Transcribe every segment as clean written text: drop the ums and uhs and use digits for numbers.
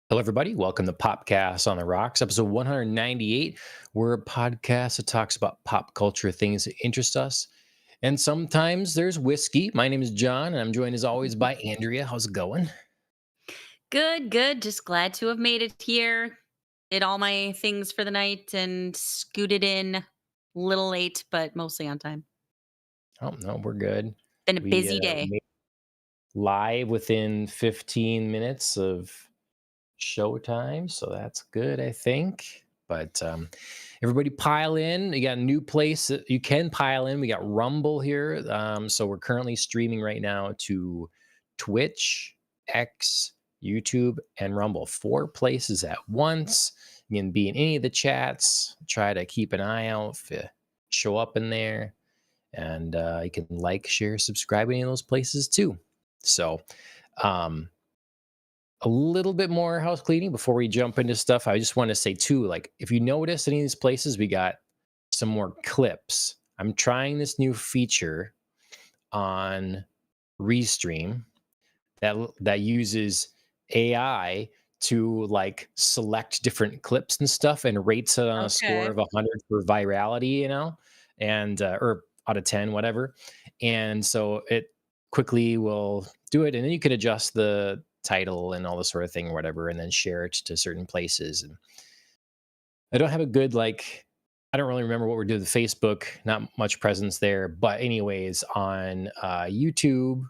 Hello, everybody. Welcome to Popcast on the Rocks, episode 198. We're a podcast that talks about pop culture things that interest us. And sometimes there's whiskey. My name is John, and I'm joined as always by Andrea. How's it going? Good, good. Just glad to have made it here. Did all my things for the night and scooted in a little late, but mostly on time. Oh, no, we're good. Been a We busy day. made live within 15 minutes of showtime, so that's good, I think. But everybody pile in. You got a new place that you can pile in. We got Rumble here. So we're currently streaming right now to Twitch, X, YouTube, and Rumble. 4 places at once. You can be in any of the chats. Try to keep an eye out if you show up in there. And you can like, share, subscribe any of those places too. So, a little bit more house cleaning before we jump into stuff. I just want to say too, like if you notice any of these places, we got some more clips. I'm trying this new feature on Restream that uses AI to like select different clips and stuff and rates it on a score Okay. of 100 for virality, and or out of 10, whatever. And so it quickly will do it, and then you can adjust the title and all this sort of thing or whatever, and then share it to certain places. And I don't have a good like. I don't really remember what we're doing with Facebook. Not much presence there, but anyways, on YouTube,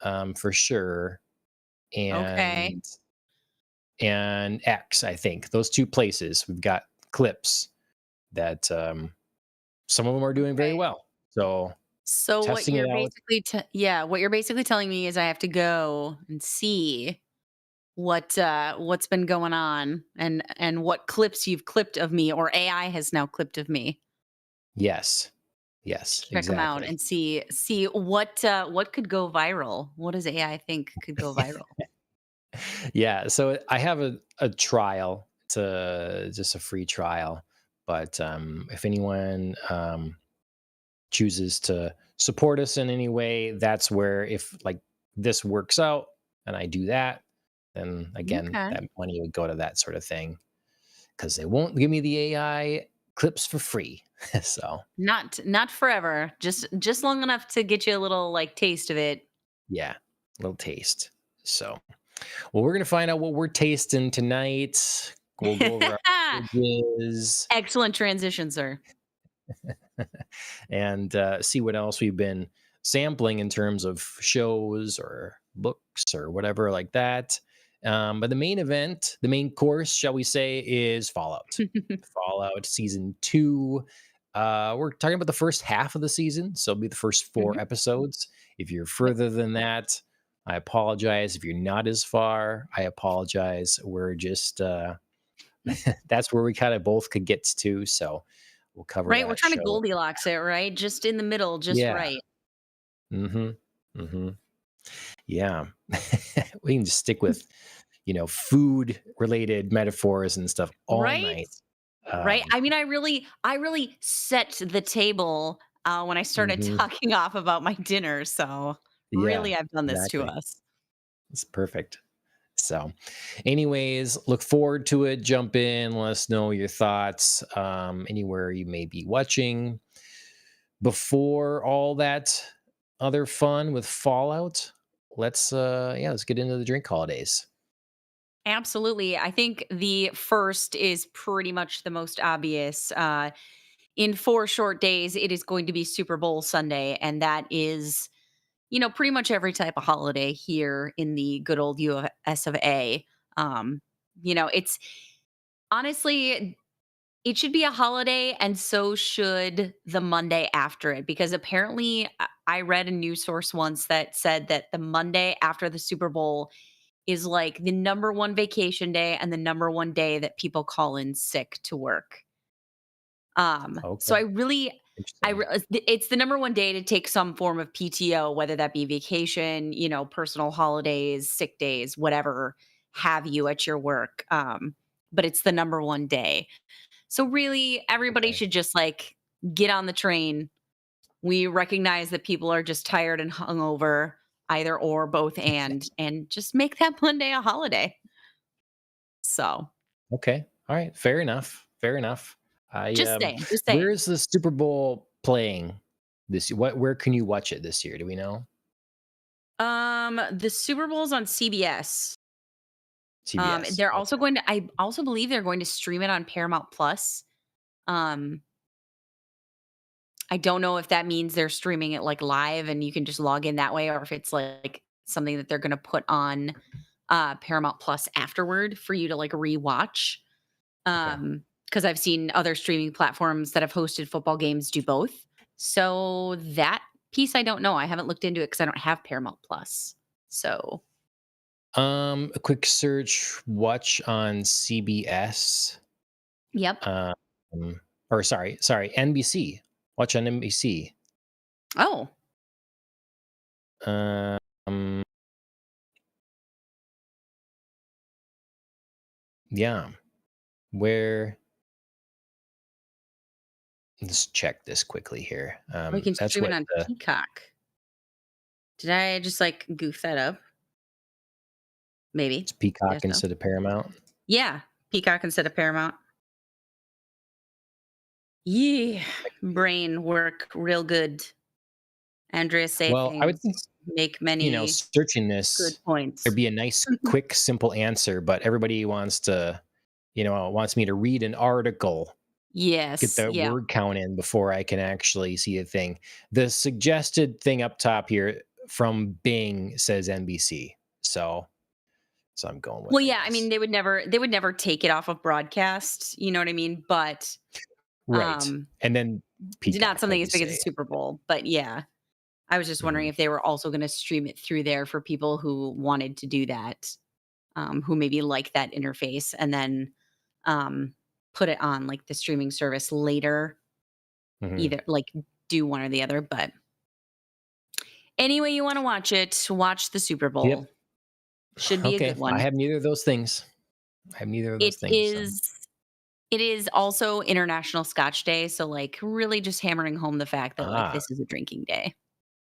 for sure, Okay. and X, I think. Those 2 places we've got clips that some of them are doing very Okay. well. So So what testing it you're out. basically yeah, what you're basically telling me is I have to go and see what's been going on and what clips you've clipped of me or AI has now clipped of me. Yes. Yes, Check them out exactly. and see what could go viral. What does AI think could go viral? Yeah, so I have a trial. It's just a free trial, but if anyone chooses to support us in any way, that's where, if like this works out and I do that, then again Okay. that money would go to that sort of thing because they won't give me the AI clips for free. So Not forever. Just long enough to get you a little like taste of it. yeah, little taste. So well, we're gonna find out what we're tasting tonight. We'll go over our beverages Excellent transition, sir. and see what else we've been sampling in terms of shows or books or whatever like that. But the main event, the main course, shall we say, is Fallout. Fallout Season 2. We're talking about the first half of the season, so it'll be the first Mhm. four episodes. If you're Yep. further than that, I apologize. If you're not as far, I apologize. We're just, that's where we kind of both could get to. So we'll cover Right, we're that trying to show. Goldilocks it, right? Just in the middle, just Yeah. right. Mhm. Mhm. Yeah. We can just stick with, food related metaphors and stuff all Right? night. Right? Um, I really set the table, when I started mhm. talking off about my dinner, so Yeah, really I've done this to exactly. us. It's perfect. So, anyways, look forward to it. Jump in, let us know your thoughts, anywhere you may be watching. Before all that other fun with Fallout, let's get into the drink holidays. Absolutely. I think the first is pretty much the most obvious. In 4 short days, it is going to be Super Bowl Sunday, and that is, pretty much every type of holiday here in the good old US of A. Um, it's honestly, it should be a holiday, and so should the Monday after it, because apparently I read a news source once that said that the Monday after the Super Bowl is like the number one vacation day and the number one day that people call in sick to work. So Okay, I interesting. it's the number one day to take some form of PTO, whether that be vacation, personal holidays, sick days, whatever have you at your work. But it's the number one day. So really, everybody Okay. should just like get on the train. We recognize that people are just tired and hungover, either or, both, and just make that Monday a holiday. So Okay. All right. Fair enough. Fair enough. just saying, just Where saying. is the Super Bowl playing this year? Where can you watch it this year? Do we know? The Super Bowl's on CBS. CBS. They're also Okay. going to I also believe they're going to stream it on Paramount Plus. Um, I don't know if that means they're streaming it like live and you can just log in that way, or if it's like something that they're gonna put on Paramount Plus afterward for you to like rewatch. Okay. Because I've seen other streaming platforms that have hosted football games do both. So that piece I don't know. I haven't looked into it because I don't have Paramount Plus. So A quick search. Watch on CBS. yep. Um, or sorry, NBC. Watch on NBC. Oh, Um, yeah. Where? Let's check this quickly here. we can That's stream it what on the Peacock. Did I just like goof that up? it's Maybe. Peacock Guess so. instead of Paramount. Yeah, Peacock instead of Paramount. Yeah, brain work real good. Andrea say Well, I would think, things, make many searching good this, there'd points. be a nice, quick, simple answer, but everybody wants me to read an article, get Yes, the yeah. word count in before I can actually see a thing. The suggested thing up top here from Bing says NBC. So So I'm going Well, with, I yeah, I mean, guess. they would never take it off of broadcast, you know what I mean? But, Right. um, And then not Peacock, something like as you big as a say. Super Bowl, but yeah. I was just wondering Mhm. if they were also gonna stream it through there for people who wanted to do that, who maybe like that interface and then, um, put it on, like, the streaming service later, Mhm. either like, do one or the other, but any way you wanna watch it, watch the Super Bowl. Yep. Should be a Okay. good I one. have neither of those things. I have neither of those It things, so is it is also International Scotch Day, so, like, really just hammering home the fact that, like, ah, this is a drinking day.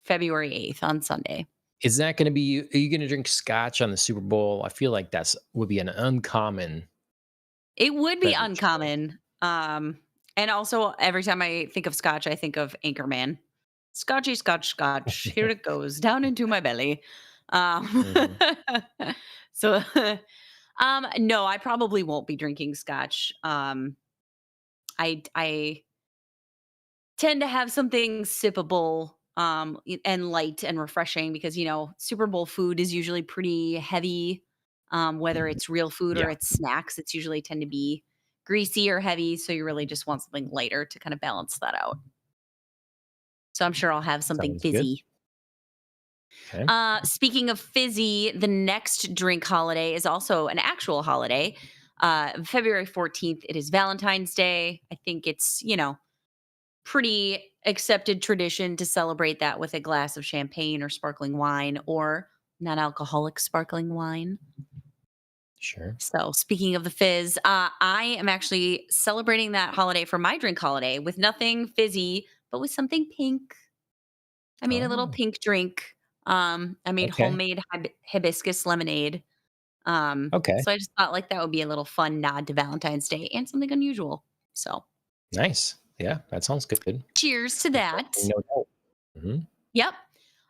February 8th on Sunday. is that gonna be are you gonna drink scotch on the Super Bowl? I feel like that's would be an uncommon It would be beverage for uncommon, and also every time I think of scotch, I think of Anchorman. "Scotchy, scotch, scotch, here it goes down into my belly." Um, Mhm. so, no, I probably won't be drinking scotch. I tend to have something sippable, and light and refreshing because, Super Bowl food is usually pretty heavy, whether it's real food or Yeah, it's snacks, it's usually tend to be greasy or heavy, so you really just want something lighter to kinda balance that out. So I'm sure I'll have something sounds good. fizzy. Okay. Speaking of fizzy, the next drink holiday is also an actual holiday. February 14th, it is Valentine's Day. I think it's, pretty accepted tradition to celebrate that with a glass of champagne or sparkling wine or non-alcoholic sparkling wine. Sure. So, speaking of the fizz, I am actually celebrating that holiday for my drink holiday with nothing fizzy, but with something pink. I made a little Oh, pink drink. I made okay. homemade hibiscus lemonade. Okay. So I just thought like that would be a little fun nod to Valentine's Day and something unusual. So, Nice. Yeah, that sounds good. cheers to Refreshing, that. no doubt. Mhm. Yep.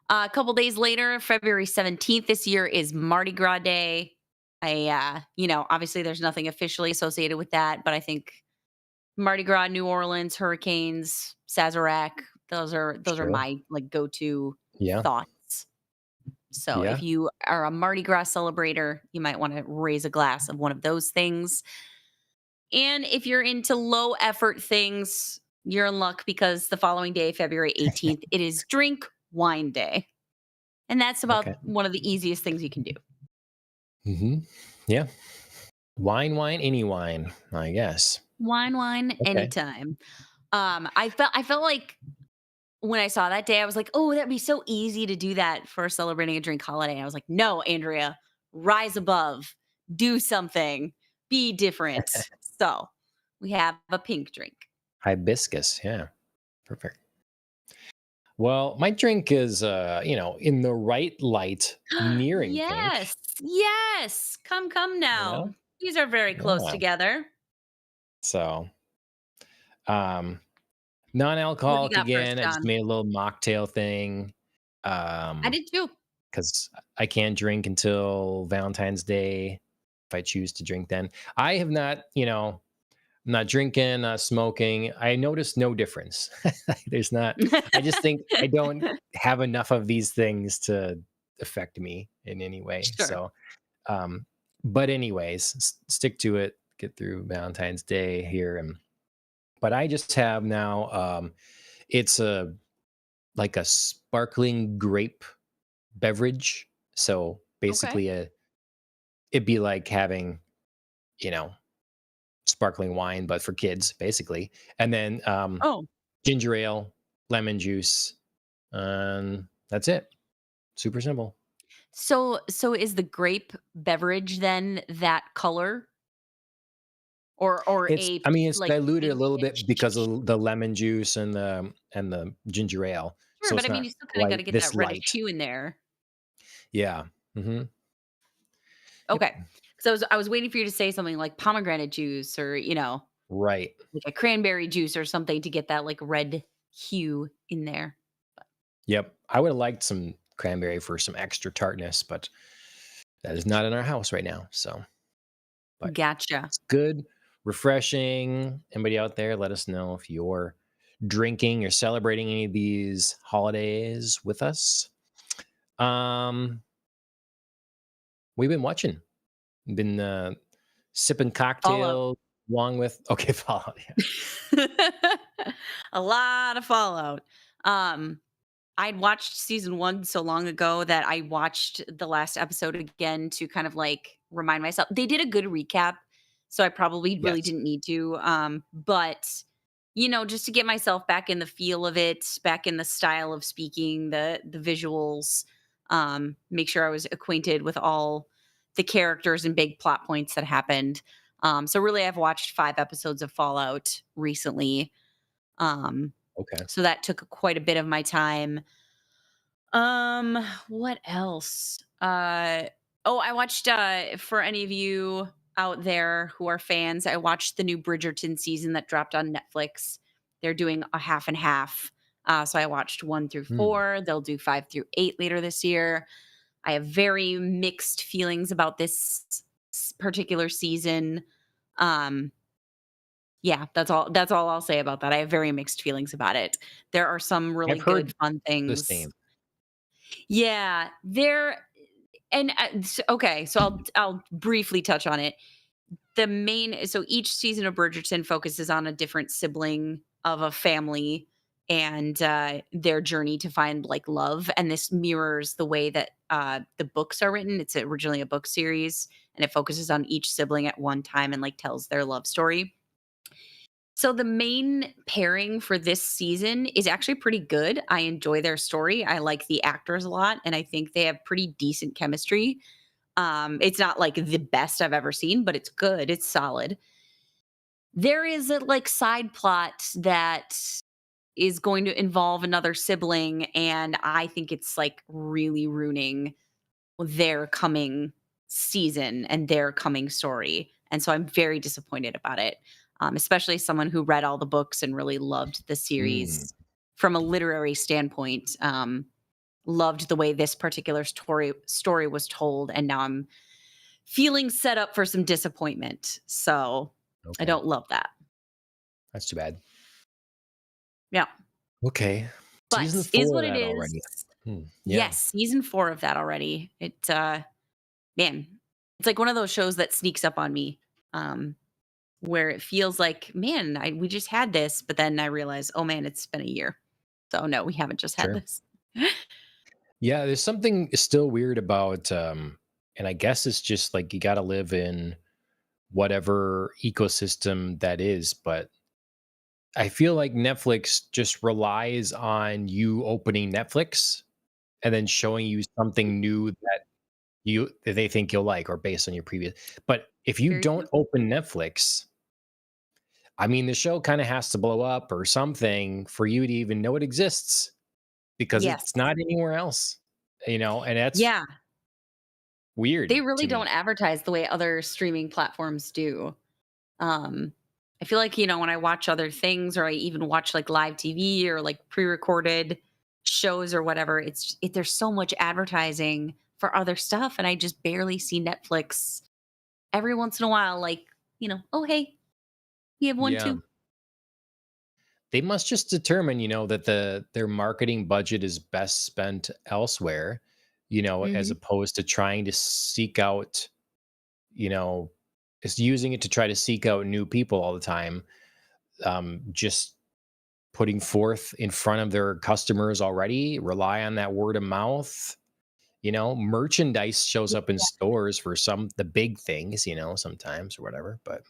A couple days later, February 17th this year is Mardi Gras Day. Obviously there's nothing officially associated with that, but I think Mardi Gras, New Orleans, hurricanes, Sazerac, those are Sure. my like go-to Yeah. thoughts. So if Yeah. you are a Mardi Gras celebrator, you might want to raise a glass of one of those things. And if you're into low effort things, you're in luck because the following day, February 18th, it is Drink Wine Day. And that's about Okay. one of the easiest things you can do. Mhm. Yeah. Wine, any wine, I guess. Wine, Okay. anytime. I felt like when I saw that day, I was like, "Oh, that'd be so easy to do that for celebrating a drink holiday." And I was like, "No, Andrea, rise above, do something, be different." So we have a pink drink. Hibiscus, yeah. Perfect. Well, my drink is, in the right light, nearing pink. Yes, yes. Come Yeah. now. These are very close Yeah. together. So, um, What do you non-alcoholic got first, again. I just John? made a little mocktail thing. I did too. Because I can't drink until Valentine's Day if I choose to drink then. I have not, I'm not drinking, not smoking. I noticed no difference. There's not, I just think I don't have enough of these things to affect me in any way. Sure. So, um, but anyways, stick to it, get through Valentine's Day here. But I just have now, it's like a sparkling grape beverage. So Okay. basically, it'd be like having, you know, sparkling wine, but for kids, basically. And then Oh, ginger ale, lemon juice, and that's it. Super simple. so is the grape beverage then that color or a I mean, it's like diluted a little bit because pinkish? of the lemon juice and the ginger ale. Sure, So but it's I mean, not you still kinda quite gotta get this that reddish light. hue in there. Yeah. Yep. Okay. So I was waiting for you to say something like pomegranate juice or, Right. like a cranberry juice or something to get that, like, red hue in there. Yep. I would have liked some cranberry for some extra tartness, but that is not in our house right now. So, but Gotcha. it's good, refreshing. Anybody out there, let us know if you're drinking or celebrating any of these holidays with us. Um, we've been watching. Been sipping Fallout. cocktails along with okay, Fallout. Yeah. A lot of Fallout. Um, I'd watched season 1 so long ago that I watched the last episode again to kind of, like, remind myself. They did a good recap, so I probably really Yes. didn't need to, but, just to get myself back in the feel of it, back in the style of speaking, the visuals, make sure I was acquainted with all the characters and big plot points that happened. So really I've watched 5 episodes of Fallout recently, um, Okay. so that took quite a bit of my time. What else? I watched for any of you out there who are fans, I watched the new Bridgerton season that dropped on Netflix. They're doing a half and half. So I watched 1 through Hmm. 4. They'll do 5 through 8 later this year. I have very mixed feelings about this particular season. Um, yeah, that's all I'll say about that. I have very mixed feelings about it. There are some really I've good heard fun the things. same. Yeah, there and, okay, so I'll briefly touch on it. So each season of Bridgerton focuses on a different sibling of a family and, their journey to find, like, love, and this mirrors the way that, the books are written. It's originally a book series, and it focuses on each sibling at one time and, like, tells their love story. So the main pairing for this season is actually pretty good. I enjoy their story. I like the actors a lot, and I think they have pretty decent chemistry. It's not like the best I've ever seen, but it's good. It's solid. There is a like side plot that is going to involve another sibling, and I think it's like really ruining their coming season and their coming story. And so I'm very disappointed about it, especially someone who read all the books and really loved the Mm, series from a literary standpoint. Loved the way this particular story was told, and now I'm feeling set up for some disappointment. So I okay. don't love that. That's too bad. Yeah, Okay. Season but is 4 of what it that is. already. Yeah, Yes, season 4 of that already. Man, it's like one of those shows that sneaks up on me, um, where it feels like, "Man, we just had this," but then I realize, "Oh, man, it's been a year." So, no, we haven't just had sure. this. Yeah, there's something still weird about, and I guess it's just like you gotta live in whatever ecosystem that is, but I feel like Netflix just relies on you opening Netflix and then showing you something new that they think you'll like or based on your previous but if you Very true. don't open Netflix, I mean, the show kinda has to blow up or something for you to even know it exists because Yes. it's not anywhere else, and that's Yeah, they weird really to don't me. advertise the way other streaming platforms do. Um, I feel like, when I watch other things or I even watch, like, live TV or, like, pre-recorded shows or whatever, there's so much advertising for other stuff, and I just barely see Netflix every once in a while, like, "Oh, hey, you have one Yeah. too." They must just determine, that their marketing budget is best spent elsewhere, as Mhm. opposed to trying to seek out, you know, is using it to try to seek out new people all the time. Just putting forth in front of their customers already, rely on that word of mouth. Merchandise shows up in stores for the big things, sometimes or whatever. But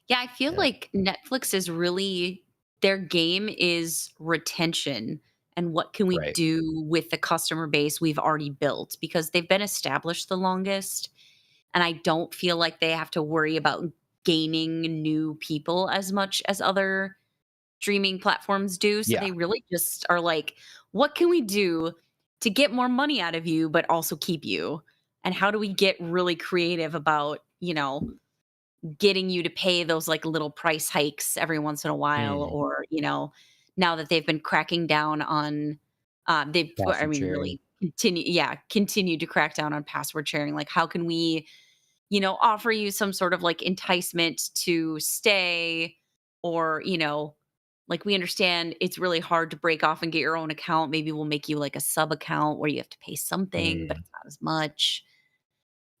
Yeah, I feel yeah, like Netflix is really their game is retention and what can we right. do with the customer base we've already built because they've been established the longest, and I don't feel like they have to worry about gaining new people as much as other streaming platforms do, so Yeah. they really just are like, "What can we do to get more money out of you but also keep you? And how do we get really creative about, getting you to pay those, like, little price hikes every once in a while, Mm, or, now that they've been cracking down on, I password mean, sharing. really continue to crack down on password sharing, like, how can we, offer you some sort of, like, enticement to stay or, like, we understand it's really hard to break off and get your own account, maybe we'll make you, like, a sub account where you have to pay something, but Mm. it's not as much.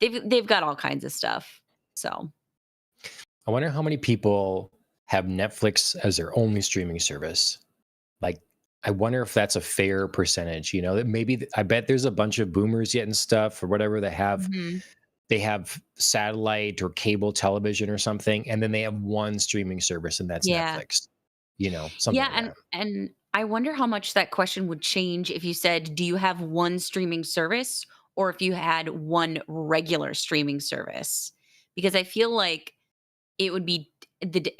they've got all kinds of stuff. So, I wonder how many people have Netflix as their only streaming service. Like, I wonder if that's a fair percentage, that maybe I bet there's a bunch of boomers yet and stuff or whatever that mhm. they have satellite or cable television or something, and then they have one streaming service, and that's Yeah. Netflix, something Yeah, like and that. and I wonder how much that question would change if you said, "Do you have one streaming service?" or if you had one regular streaming service? Because I feel like it would be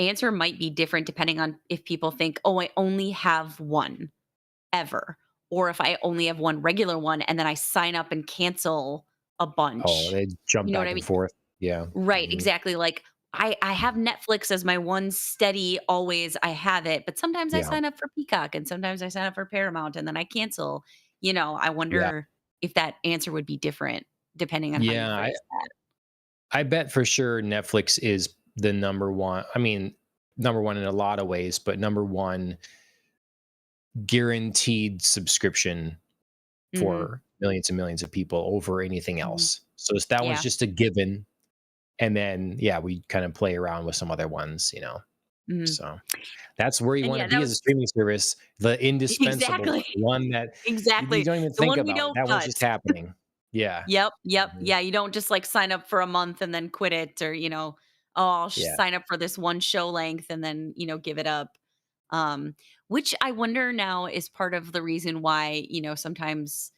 answer might be different depending on if people think, "Oh, I only have one ever," or if I only have one regular one and then I sign up and cancel a Oh, bunch. they jump You know what back I and mean? forth. Yeah. Right, Mhm. exactly, like, I have Netflix as my one steady always I have it, but sometimes I Yeah. sign up for Peacock and sometimes I sign up for Paramount and then I cancel. I Yeah. wonder if that answer would be different depending on how you Yeah, phrase that. I bet for sure Netflix is the number one. I mean, number one in a lot of ways, but number one guaranteed subscription Mhm, for millions and millions of people over anything mhm. else. So that one's Yeah, just a given. And then, yeah, we kind of play around with some other ones. mhm. So that's where you And want to yeah, that be as was a streaming service, the indispensable exactly, one that you exactly. don't even The think one we about. don't That one's cut. just happening. Yeah. Yep, yep. Mhm. Yeah, you don't just, like, sign up for a month and then quit it or, "Oh, I'll Yeah. sign up for this one show length and then, give it up." Um, which I wonder now is part of the reason why, sometimes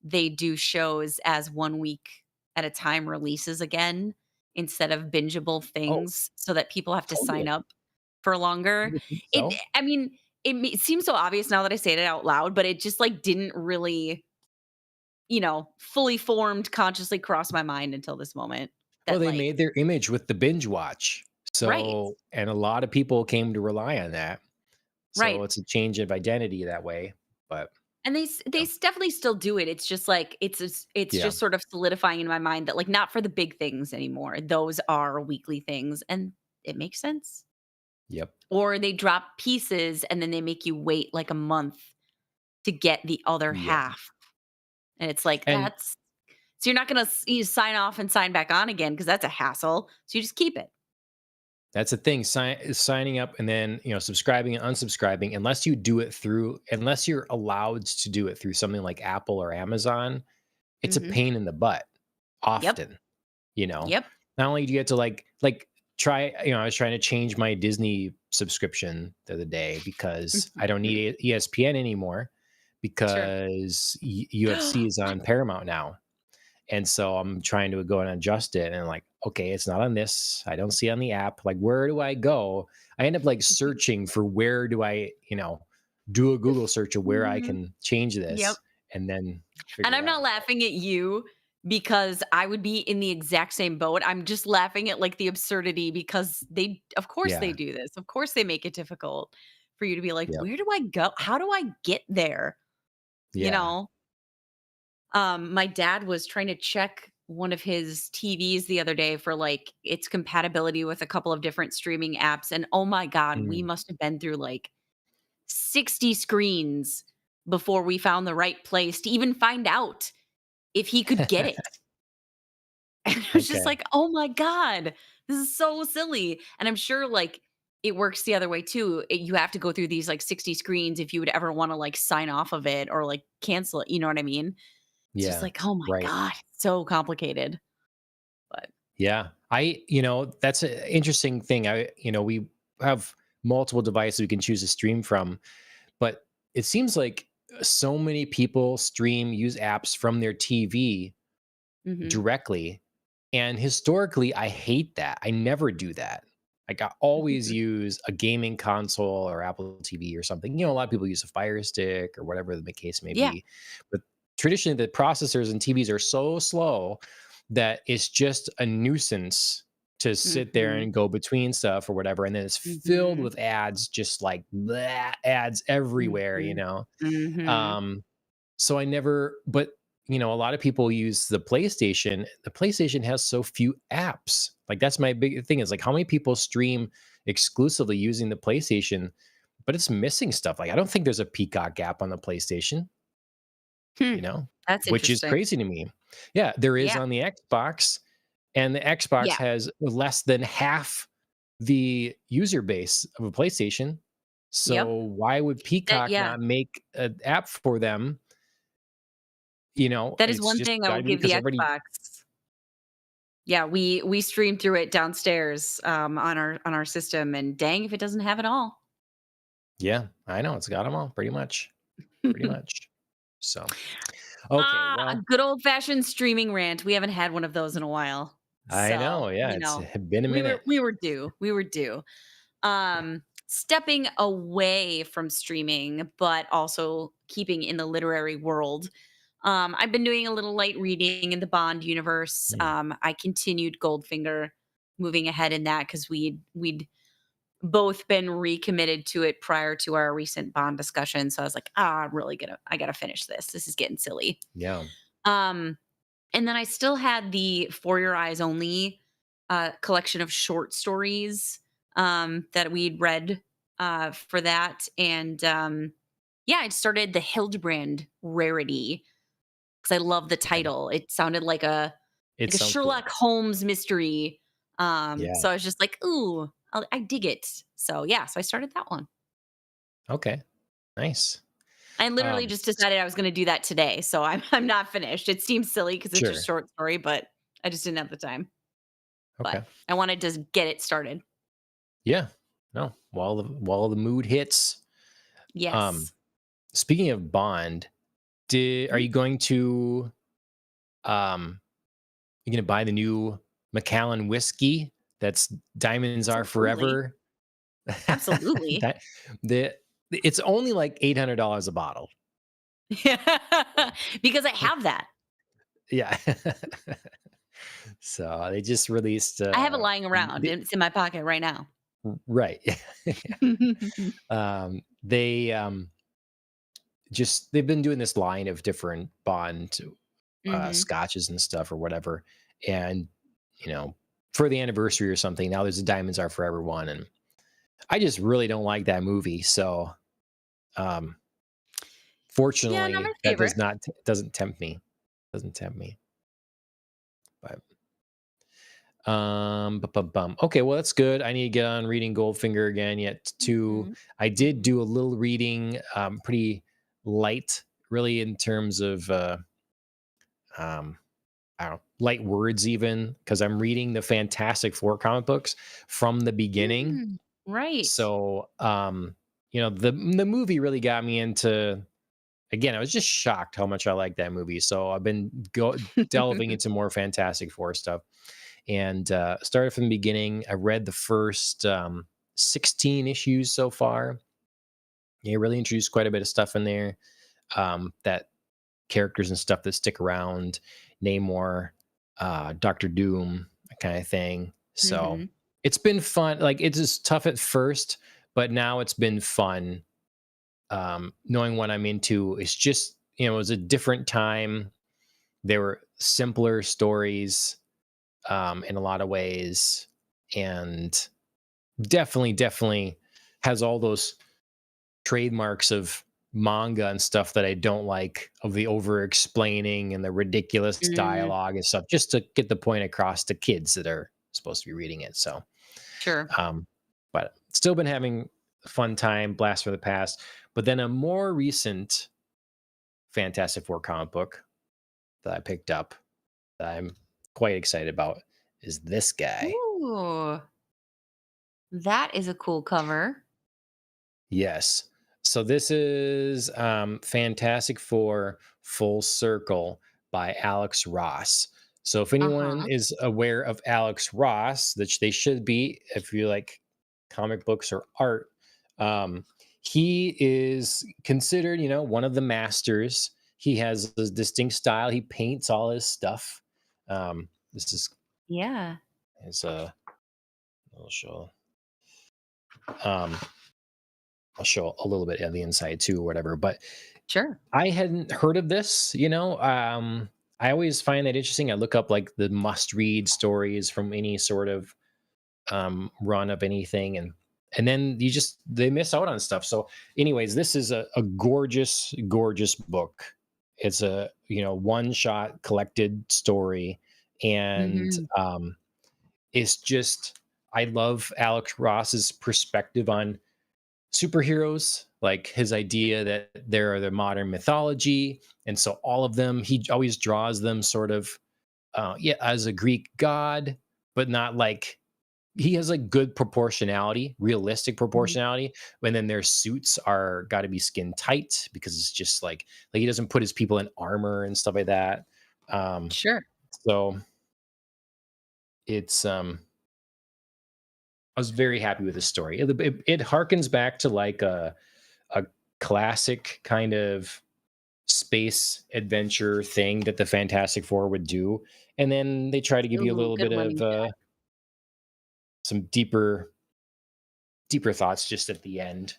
they do shows as 1 week at a time releases again instead of bingeable Oh, things so that people have to sign totally. up for longer. You would think It so. I mean, it seems so obvious now that I say it out loud, but it just, like, didn't really fully formed, consciously crossed my mind until this moment Well, that, they like made their image with the binge watch. right, And a lot of people came to rely on that. So right, it's a change of identity that way. But and yeah, definitely still do it, it's just, like, it's yeah, just sort of solidifying in my mind that, like, not for the big things anymore, those are weekly things, and it makes sense. yep, Or they drop pieces, and then they make you wait, like, a month to get the other yeah. half, and it's like, And that's so you're not gonna you sign off and sign back on again because that's a hassle, so you just keep it. that's the thing, signing up and then, subscribing and unsubscribing, unless you're allowed to do it through something like Apple or Amazon, it's a Mhm. pain in the butt Yep, often, you know. yep. Not only do you have to try, I was trying to change my Disney subscription the other day because I don't need ESPN anymore Sure. because UFC is on Paramount now. And so I'm trying to go and adjust it. And like, okay, it's not on this. I don't see it on the app. Like, where do I go? I end up like searching for where do I, do a Google search of where I Mhm. can change Yep. this and then And figure it I'm not out. laughing at you because I would be in the exact same boat. I'm just laughing at, like, the absurdity because they of course they Yeah. do this. Of course they make it difficult for you to be like, Yep. "Where do I go? How do I get there?" You Yeah. know? My dad was trying to check one of his TVs the other day for, like, its compatibility with a couple of different streaming apps, and oh my god, we Mm. must have been through, like, 60 screens before we found the right place to even find out if he could get it. And I was just Okay. like, "Oh my god, this is so silly." And I'm sure, like, it works the other way too. You have to go through these, like, 60 screens if you would ever wanna, like, sign off of it or, like, cancel it, you know what I mean? It's just Yeah. like, "Oh my Right. god, so complicated." But Yeah. That's an interesting thing. We have multiple devices we can choose to stream from, but it seems like so many people use apps from their TV mhm, directly. And historically, I hate that. I never do that. Like I always use a gaming console or Apple TV or something. A lot of people use a Fire Stick or whatever the case may yeah, be. But traditionally, the processors and TVs are so slow that it's just a nuisance to sit there mhm, and go between stuff or whatever. And then it's filled mhm, with ads, just like bleh, ads everywhere, mhm, mhm, Um, so I never, but a lot of people use the PlayStation. The PlayStation has so few apps. Like that's my big thing is like how many people stream exclusively using the PlayStation, but it's missing stuff. Like I don't think there's a Peacock app on the PlayStation, hmm, you know, that's which is interesting. crazy to me. Yeah, there is Yeah. on the Xbox, and the Xbox Yeah. has less than half the user base of a PlayStation. So Yep. why would That Peacock yeah. not make an app for them? You know, That is it's one just thing I got will to be give the because everybody. Xbox. Yeah, we stream through it downstairs, on our system, and dang if it doesn't have it all. Yeah, I know it's got them all pretty much. So okay, A well, good old-fashioned streaming rant. We haven't had one of those in a while. I So, know. Yeah, you it's know, been a minute. we were due. We were due. Stepping away from streaming, but also keeping in the literary world. I've been doing a little light reading in the Bond universe. Mm, I continued Goldfinger, moving ahead in that because we'd both been recommitted to it prior to our recent Bond discussion. So I was like, I'm really gonna, I gotta finish this. This is getting silly. yeah. Um, and then I still had the For Your Eyes Only collection of short stories that we'd read for that. And yeah, I started the Hildebrand Rarity because I love the Okay. title. It sounded It like a sounds cool. Sherlock Holmes mystery. Yeah. So I was just like, ooh, I dig it. So yeah, so I started that one. Okay. Nice. I literally Um, just decided I was going to do that today. So I'm not finished. It seems silly because it's a sure. short story, but I just didn't have the time. But Okay. I wanted to get it started. Yeah. No. While the mood hits. Um, Yes. speaking of Bond, are Mhm. you going to um you gonna buy the new Macallan whiskey that's Diamonds Are Absolutely. Forever? Absolutely. that the it's only like $800 a bottle. Because I have that. Yeah. So they just released I have it lying around and it's in my pocket right now. right. They just they've been doing this line of different Bond Mhm. scotches and stuff or whatever. And you know, for the anniversary or something, now there's a Diamonds Are Forever one. And I just really don't like that movie. So um Yeah, not my fortunately that favorite. doesn't tempt me. Doesn't tempt me. But bum. Okay, well that's good. I need to get on reading Goldfinger again yet too. Mhm. I did Mhm. do a little reading, pretty light, really in terms of um I don't know, light words even, because I'm reading the Fantastic Four comic books from the beginning. Mm. Right. So you know, the movie really got me into again, I was just shocked how much I like that movie. So I've been delving into more Fantastic Four stuff and started from the beginning. I read the first 16 issues so far. It really introduced quite a bit of stuff in there. That characters and stuff that stick around, Namor, Doctor Doom, that kind of thing. So Mhm. it's been fun. Like it's just tough at first, but now it's been fun. Knowing what I'm into. It's just, you know, it was a different time. There were simpler stories in a lot of ways, and definitely has all those trademarks of manga and stuff that I don't like, of the over explaining and the ridiculous Mm. dialogue and stuff, just to get the point across to kids that are supposed to be reading it. So, Sure. um, but still been having a fun time, blast from the past. But then a more recent Fantastic Four comic book that I picked up that I'm quite excited about is this guy. Ooh, that is a cool cover. Yes. So this is Fantastic Four Full Circle by Alex Ross. So if anyone Uh-huh. is aware of Alex Ross, which they should be if you like comic books or art, um, he is considered, you know, one of the masters. He has a distinct style. He paints all his stuff. This is Yeah. his I'll show. Um, I'll show a little bit of the inside too, or whatever. But Sure. I hadn't heard of this, you know. I always find that interesting. I look up like the must read stories from any sort of run of anything, and then they miss out on stuff. So, anyways, this is a gorgeous book, It's a, one shot collected story. And Mhm. it's just, I love Alex Ross's perspective on superheroes, like his idea that they're the modern mythology. And so all of them, he always draws them sort of, yeah, as a Greek god, but not like, he has like good proportionality, realistic Mhm. proportionality. And then their suits are got to be skin tight because it's just like he doesn't put his people in armor and stuff like that. Um, Sure. so it's I was very happy with the story. It harkens back to like a classic kind of space adventure thing that the Fantastic Four would do, and then they try to give you a Ooh, little good bit running of gag. some deeper thoughts just at the end.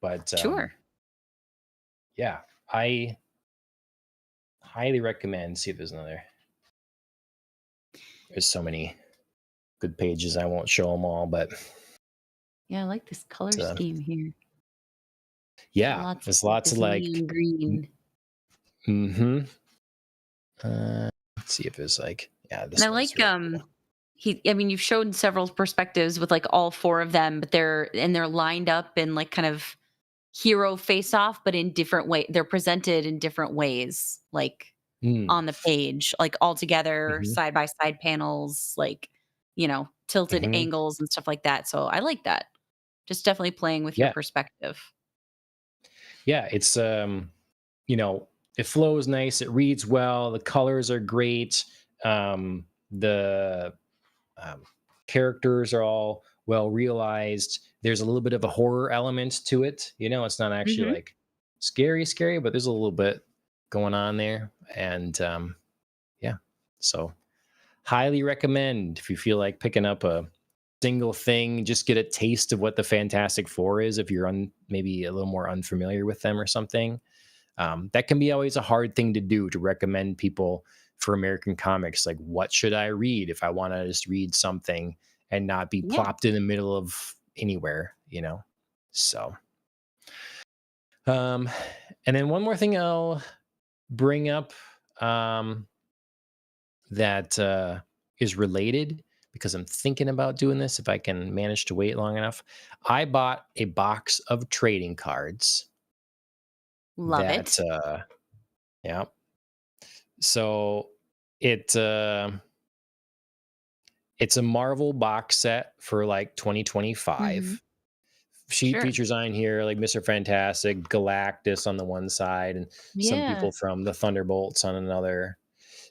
But Sure. yeah, I highly recommend. See if there's another. There's so many good pages. I won't show them all, but Yeah, I like this color uh, scheme here. yeah, Lots of there's like lots of this like. neon green. Mm-hmm. Let's see if there's like. Yeah, And I this one's like really cool. I mean, you've shown several perspectives with like all four of them, but they're lined up in like kind of hero face off, but in different way. They're presented in different ways, like Mm, on the page, like all together, hmm. side by side panels, like, tilted Hmm. angles and stuff like that. So I like that. Just definitely playing with your Yeah, perspective. yeah. It's you know, it flows nice. It reads well. The colors are great. The um, characters are all well realized. There's a little bit of a horror element to it. It's not actually Mhm. like scary, but there's a little bit going on there. And yeah, so highly recommend if you feel like picking up a single thing, just get a taste of what the Fantastic Four is if you're maybe a little more unfamiliar with them or something. That can be always a hard thing to do, to recommend people for American comics. Like, what should I read if I want to just read something and not be Yeah. plopped in the middle of anywhere? So, um, and then one more thing I'll bring up um, that is related because I'm thinking about doing this if I can manage to wait long enough. I bought a box of trading cards Love that, it. yeah. So it, it's a Marvel box set for like Mhm. 2025. She Sure. features on here like Mr. Fantastic, Galactus on the one side, and some Yeah. people from the Thunderbolts on another.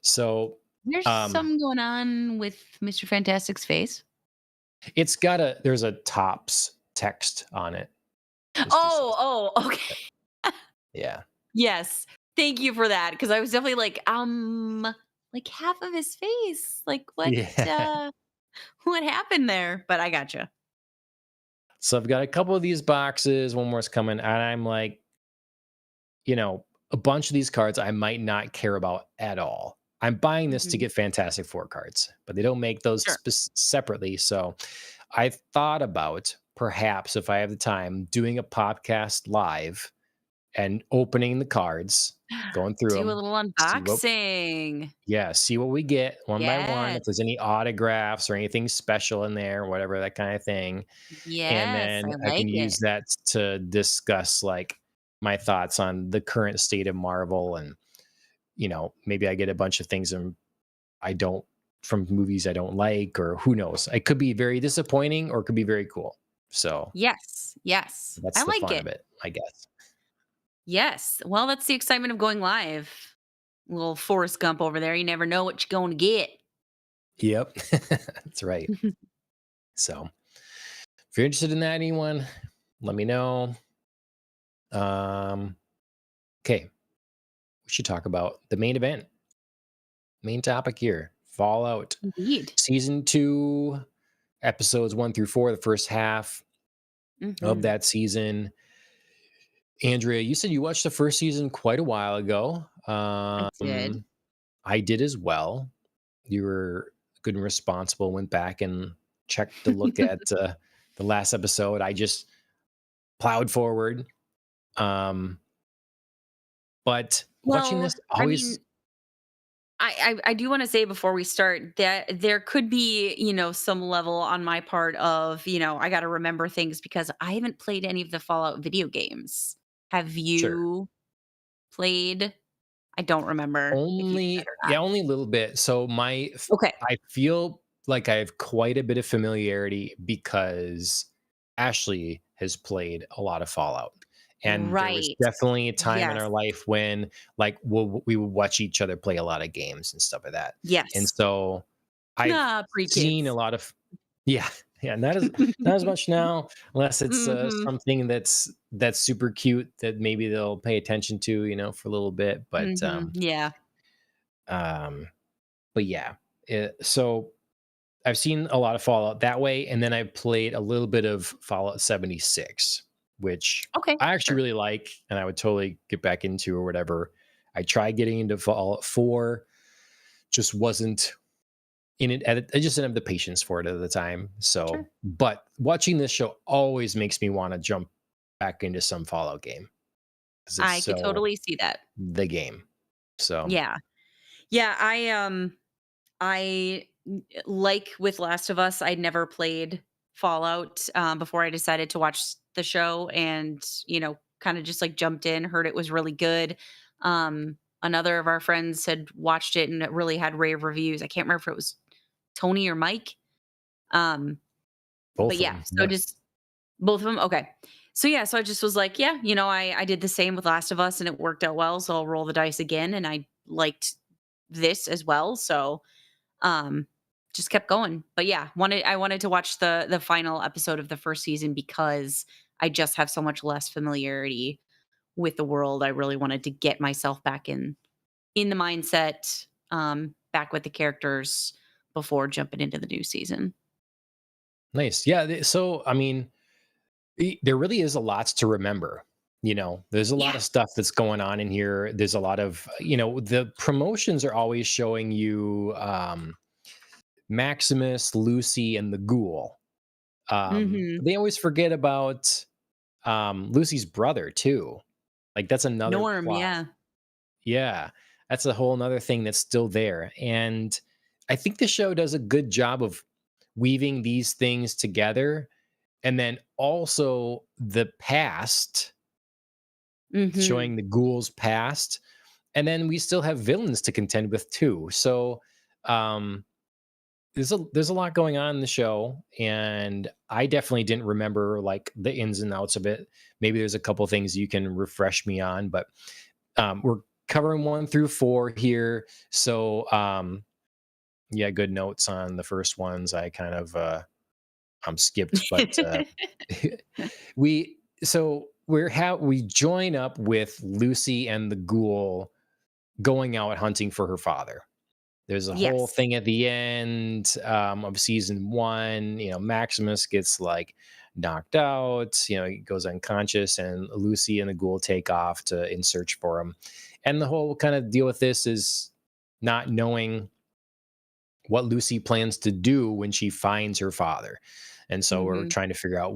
So There's um something going on with Mr. Fantastic's face. there's a tops text on it. This just says, Oh, okay. yeah. Yes. Thank you for that, because I was definitely like half of his face. Like, Yeah. what happened there? But I gotcha. So I've got a couple of these boxes, one more's coming, and I'm like, a bunch of these cards I might not care about at all. I'm buying this to Mhm. get Fantastic Four cards, but they don't make those Sure. separately. So I thought about perhaps if I have the time doing a podcast live and opening the cards, going through Do a them, little see what, unboxing. yeah, see what we get one by one. If Yes. there's any autographs or anything special in there, whatever, that kind of thing. And Yes, then I I can like use it. that to discuss like my thoughts on the current state of Marvel. And maybe I get a bunch of things and I don't from movies I don't like, or who knows. It could be very disappointing or it could be very cool. So Yes. Yes. I that's the like fun it. of it, I guess. Yes. Well, that's the excitement of going live. Little Forrest Gump over there. You never know what you're going to get. Yep. That's right. So if you're interested in that, anyone, let me know. Um, okay. We should talk about the main event, main topic here, Fallout Indeed. season 2, episodes 1 through 4, the first half of Mhm. that season. Andrea, you said you watched the first season quite a while ago. I did. I did as well. You were good and responsible. Went back and checked to look at the last episode. I just plowed forward. Um, but watching this Well, I always mean, I do wanna say before we start that there could be, some level on my part of, I gotta remember things because I haven't played any of the Fallout video games. Have sure. you played? I don't remember if you said Only or not. yeah, only a little bit. So Okay. I feel like I have quite a bit of familiarity because Ashley has played a lot of Fallout. And there was Right. definitely a time in Yes. our life when like we would watch each other play a lot of games and stuff like that. And Yes. so I've Ah, seen a pre-kids. lot of yeah, yeah, not as much now, unless it's Mhm. something that's super cute that maybe they'll pay attention to, for a little bit. Mhm. Yeah. Um, but yeah, so I've seen a lot of Fallout that way, and then I played a little bit of Fallout 76, which Okay, I actually sure. really like, and I would totally get back into or whatever. I tried getting into Fallout 4, just wasn't in it. I just didn't have the patience for it at the time. So, Sure. but watching this show always makes me want to jump back into some Fallout game because it's I could so totally see that. the game. So Yeah. Yeah, like with Last of Us, I'd never played Fallout, before I decided to watch the show and, kinda just, like, jumped in, heard it was really good. Another of our friends had watched it and it really had rave reviews. I can't remember if it was Tony or Mike. Um, but both of yeah, them, so yeah, just both of them? Okay. So, yeah, so I just was like, yeah, I did the same with Last of Us and it worked out well, so I'll roll the dice again, and I liked this as well, so um, just kept going. But yeah, I wanted to watch the final episode of the first season because I just have so much less familiarity with the world. I really wanted to get myself back in the mindset, back with the characters before jumping into the new season. nice. Yeah, so I mean, there really is a lot to remember. There's a lot Yeah. of stuff that's going on in here. There's a lot of, the promotions are always showing you Maximus, Lucy, and the Ghoul. Mhm. But they always forget about Lucy's brother too. Like that's another Norm, plot. yeah. Yeah, that's a whole another thing that's still there. And I think the show does a good job of weaving these things together. And then also the past, Mhm. showing the ghouls past, and then we still have villains to contend with too. So um there's a lot going on in the show, and I definitely didn't remember like the ins and outs of it. Maybe there's a couple things you can refresh me on, but we're covering 1 through 4 here. So yeah, good notes on the first ones. I kind of skipped, but we join up with Lucy and the ghoul going out hunting for her father. There's a whole Yes. thing at the end of season 1. Maximus gets like knocked out. He goes unconscious, and Lucy and the ghoul take off in search for him. And the whole kind of deal with this is not knowing what Lucy plans to do when she finds her father. And so we're Mhm. trying to figure out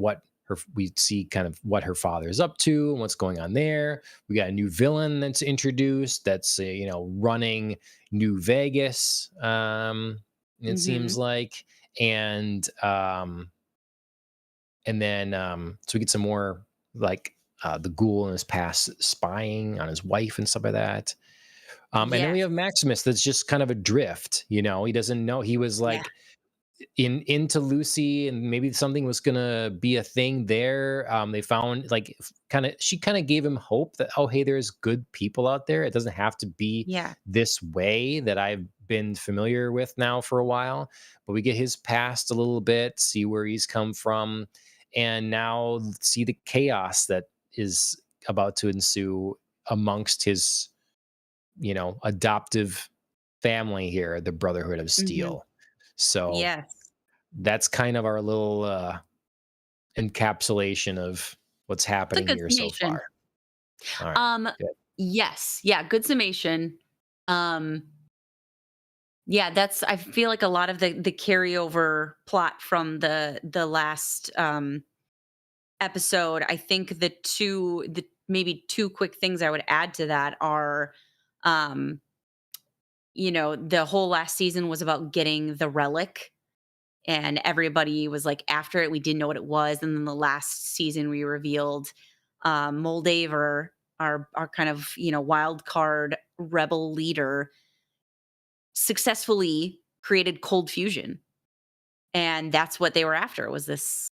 we see kind of what her father is up to and what's going on there. We got a new villain that's introduced that's running New Vegas. It seems Mhm. like, and then so we get some more like the ghoul in his past spying on his wife and stuff like that. And then we Yes. have Maximus that's just kind of adrift. He doesn't know. He was Yeah. like into Lucy, and maybe something was gonna be a thing there. They found like she kind of gave him hope that, oh hey, there's good people out there. It doesn't have to be Yeah. this way that I've been familiar with now for a while. But we get his past a little bit, see where he's come from, and now see the chaos that is about to ensue amongst his adoptive family here, the Brotherhood of Mhm. Steel. So Yes. that's kind of our little encapsulation of what's It's a happening good here so summation. far. All right. Um, Good. yes. Yeah, good summation. Um, yeah, that's I feel like a lot of the carryover plot from the last episode. I think the maybe two quick things I would add to that are Um, the whole last season was about getting the relic, and everybody was like after it. We didn't know what it was, and then the last season we revealed Moldaver, our kind of wild card rebel leader, successfully created cold fusion, and that's what they were after, was this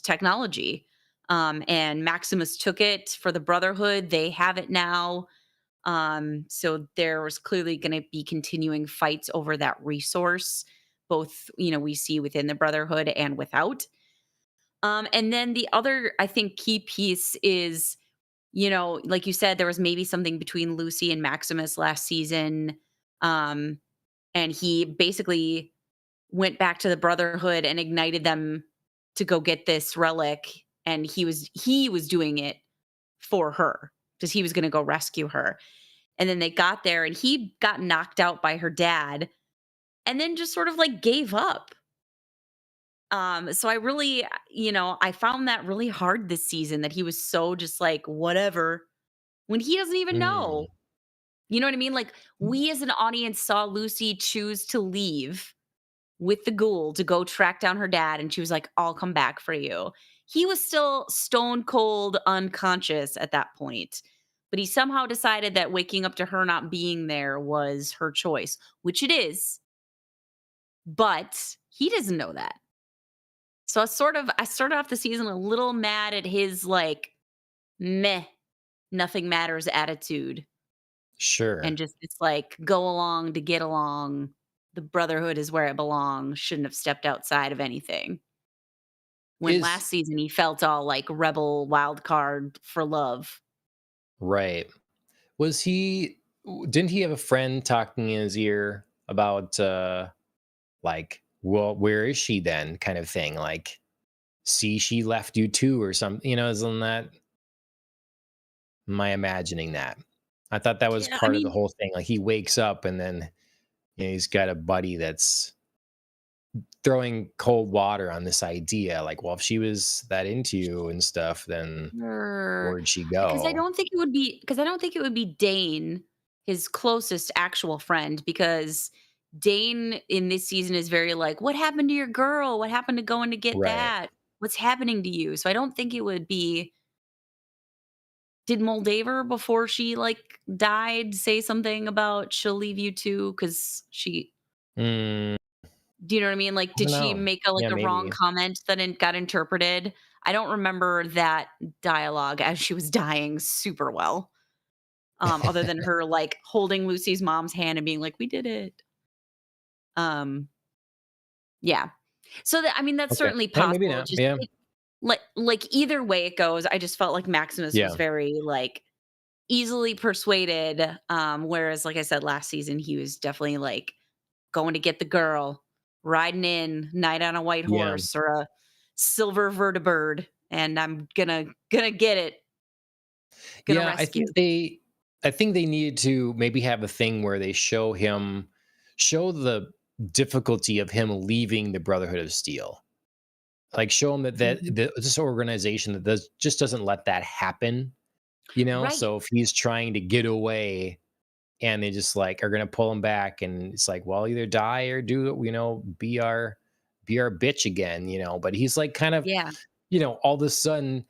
technology. And Maximus took it for the Brotherhood. They have it now. So there was clearly going to be continuing fights over that resource, both we see within the Brotherhood and without. And then the other, I think, key piece is, like you said, there was maybe something between Lucy and Maximus last season. Um, and he basically went back to the Brotherhood and ignited them to go get this relic. And he was doing it for her because he was going to go rescue her. And then they got there and he got knocked out by her dad and then just sort of like gave up. So I really, I found that really hard this season, that he was so just like, whatever, when he doesn't even know. Mm. You know what I mean? Like, we as an audience saw Lucy choose to leave with the ghoul to go track down her dad, and she was like, "I'll come back for you." He was still stone cold unconscious at that point, but he somehow decided that waking up to her not being there was her choice, which it is, but he doesn't know that. So I started off the season a little mad at his like meh, nothing matters attitude, and Sure. just it's like go along to get along. The brotherhood is where it belongs. Shouldn't have stepped outside of anything. When Is last season he felt all like rebel wild card for love. right. Was he didn't he have a friend talking in his ear about like, well, where is she then kind of thing? Like, see, she left you too or something, isn't that, am I imagining that? I thought that was Yeah, I part of the mean, whole thing. Like he wakes up and then he's got a buddy that's throwing cold water on this idea. Like, well, if she was that into you and stuff, then sure, where'd she because I go? don't think it would be because I don't think it would be Dane, his closest actual friend, because Dane in this season is very like, "What happened to your girl? What happened to going to get Right. that? What's happening to you?" So I don't think it would be. Did Moldaver, before she like died, say something about she'll leave you too? Because she Mm, Do you know what I mean? Like, I did don't she know. make a like Yeah, a wrong maybe. comment that got interpreted? I don't remember that dialogue as she was dying super well, other than her like holding Lucy's mom's hand and being like, "We did it." Um, yeah. So that, I mean, that's Okay. certainly Yeah, maybe possible. not. Just Yeah. like either way it goes, I just felt like Maximus was Yeah. very like easily persuaded. Whereas, like I said, last season he was definitely like going to get the girl, riding in, knight on a white Yeah. horse or a silver vertibird, and I'm gonna get it, gonna Yeah, rescue. I think they needed to maybe have a thing where they show the difficulty of him leaving the Brotherhood of Steel. Like show him Mhm. this organization that just doesn't let that happen, Right. So if he's trying to get away and they just like are gonna pull him back and it's like, well, either die or do, be our bitch again, But he's like kind of, Yeah. all of a sudden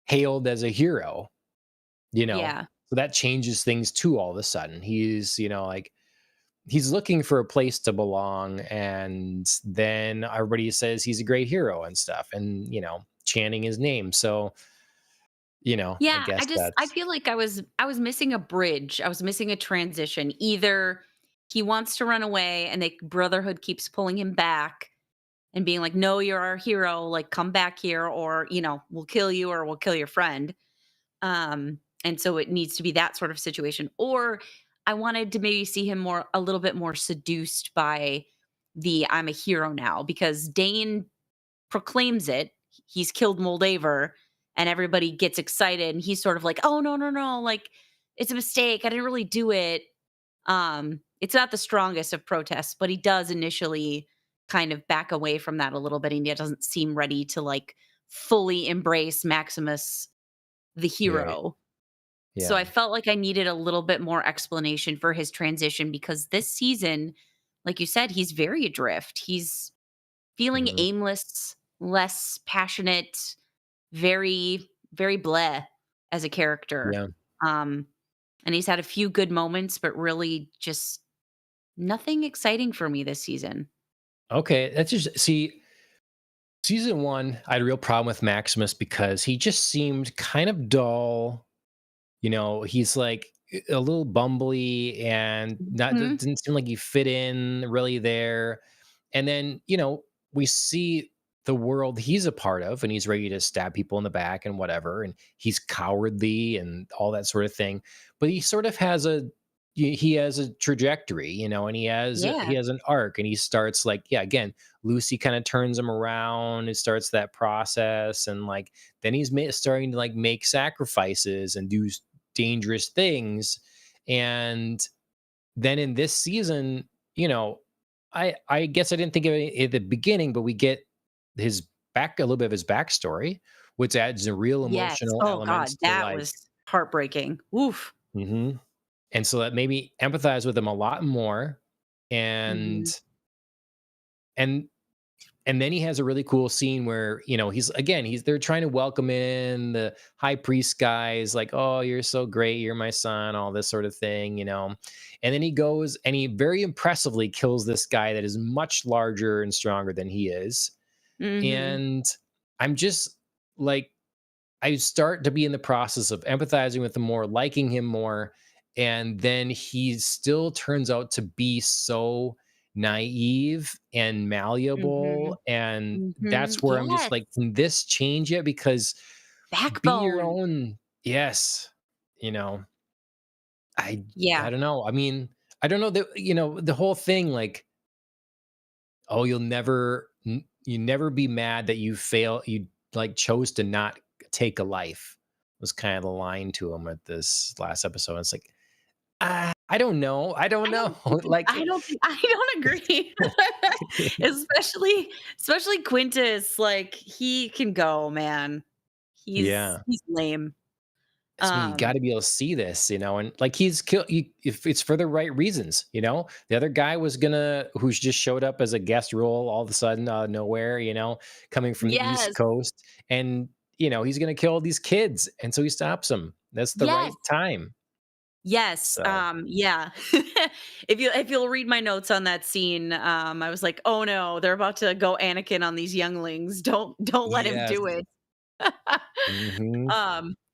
hailed as a hero, you know? Yeah. So that changes things too all of a sudden. He's, like he's looking for a place to belong and then everybody says he's a great hero and stuff and, chanting his name. So, I Yeah, guess I that's feel like I was missing a bridge. I was missing a transition. Either he wants to run away and the brotherhood keeps pulling him back and being like, "No, you're our hero, like come back here," or, "We'll kill you or we'll kill your friend." And so it needs to be that sort of situation. Or I wanted to maybe see him a little bit more seduced by the "I'm a hero now," because Dane proclaims it. He's killed Moldaver and everybody gets excited. And he's sort of like, "Oh, no, no, no. Like, it's a mistake. I didn't really do it." It's not the strongest of protests, but he does initially kind of back away from that a little bit. And he doesn't seem ready to like fully embrace Maximus, the right. hero. So I Yeah. felt like I needed a little bit more explanation for his transition because this season, like you said, he's very adrift. He's feeling Mhm. aimless, less passionate, very, very bleh as a character. Yeah. Um, and he's had a few good moments, but really just nothing exciting for me this season. Okay, that's just see, season 1, I had a real problem with Maximus because he just seemed kind of dull. He's like a little bumbly and not Mhm. didn't seem like he fit in really there. And then, we see the world he's a part of and he's ready to stab people in the back and whatever. And he's cowardly and all that sort of thing. But he sort of has he has a trajectory, and he Yeah. has an arc and he starts like, yeah, again, Lucy kind of turns him around. It starts that process. And like, then he's starting to like make sacrifices and do dangerous things. And then in this season, you know, I guess I didn't think of it at the beginning, but we get his a little bit of his backstory, which adds a real Yes. emotional Oh elements god, to that like. was heartbreaking. Oof. Mhm. And so that made me empathize with him a lot more. And Mhm. and and then he has a really cool scene where, they're trying to welcome in the high priest guy is like, "Oh, you're so great, you're my son," all this sort of thing. And then he goes and he very impressively kills this guy that is much larger and stronger than he is. Mhm. And I'm just like, I start to be in the process of empathizing with him more, liking him more, and then he still turns out to be so naive and malleable, Mhm. and Mhm. that's where I'm just Yes. like, can this change it? Because be your Backbone. own. Yes, you know, I Yeah. I don't know. I mean, I don't know that the whole thing like, oh, you never be mad that you like chose to not take a life was kind of the line to him at this last episode. It's like, I don't know. I don't I know. don't think Like, I don't agree. Especially Quintus, like, he can go, man. yeah. He's lame. I mean, you got Um, to be able to see this, and like he's killed if it's for the right reasons. The other guy was gonna, who's just showed up as a guest role all of a sudden out of nowhere, coming from the East yes, Coast, and he's gonna kill these kids, and so he stops him. That's the yes, right time. yes, So yeah. If you'll read my notes on that scene, I was like, "Oh, no, they're about to go Anakin on these younglings. Don't let him yes. do it." Hmm.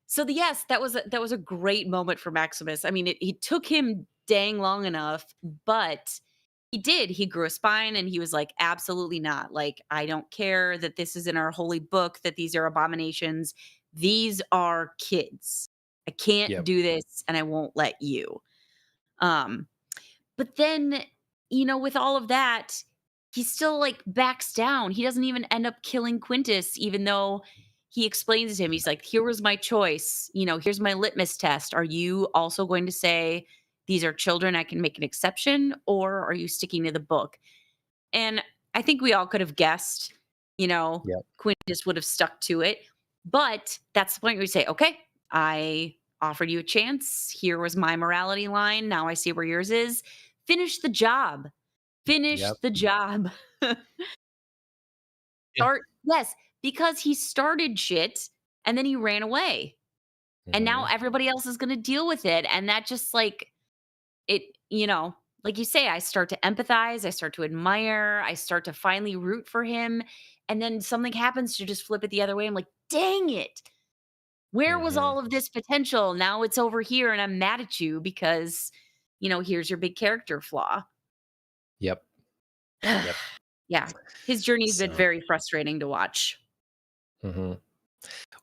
So yes, that was a great moment for Maximus. I mean, it took him dang long enough, but he did. He grew a spine and he was like, absolutely not. Like, I don't care that this is in our holy book, that these are abominations. These are kids. I can't Yep. do this and I won't let you. Um, but then, with all of that, he still like backs down. He doesn't even end up killing Quintus, even though he explains to him, he's like, here was my choice. Here's my litmus test. Are you also going to say these are children? I can make an exception, or are you sticking to the book? And I think we all could have guessed, Yep. Quintus would have stuck to it. But that's the point where you say, okay, I offered you a chance. Here was my morality line. Now I see where yours is. Finish the job. Finish Yep. the job. Yeah. Yes, because he started shit and then he ran away. And now Hmm. everybody else is going to deal with it. And that just like, it, like you say, I start to empathize, I start to admire, I start to finally root for him. And then something happens to just flip it the other way. I'm like, dang it. Where was Hmm. all of this potential? Now it's over here and I'm mad at you because, here's your big character flaw. Yep. Yep. Yeah. His journey's been So. very frustrating to watch. Mhm.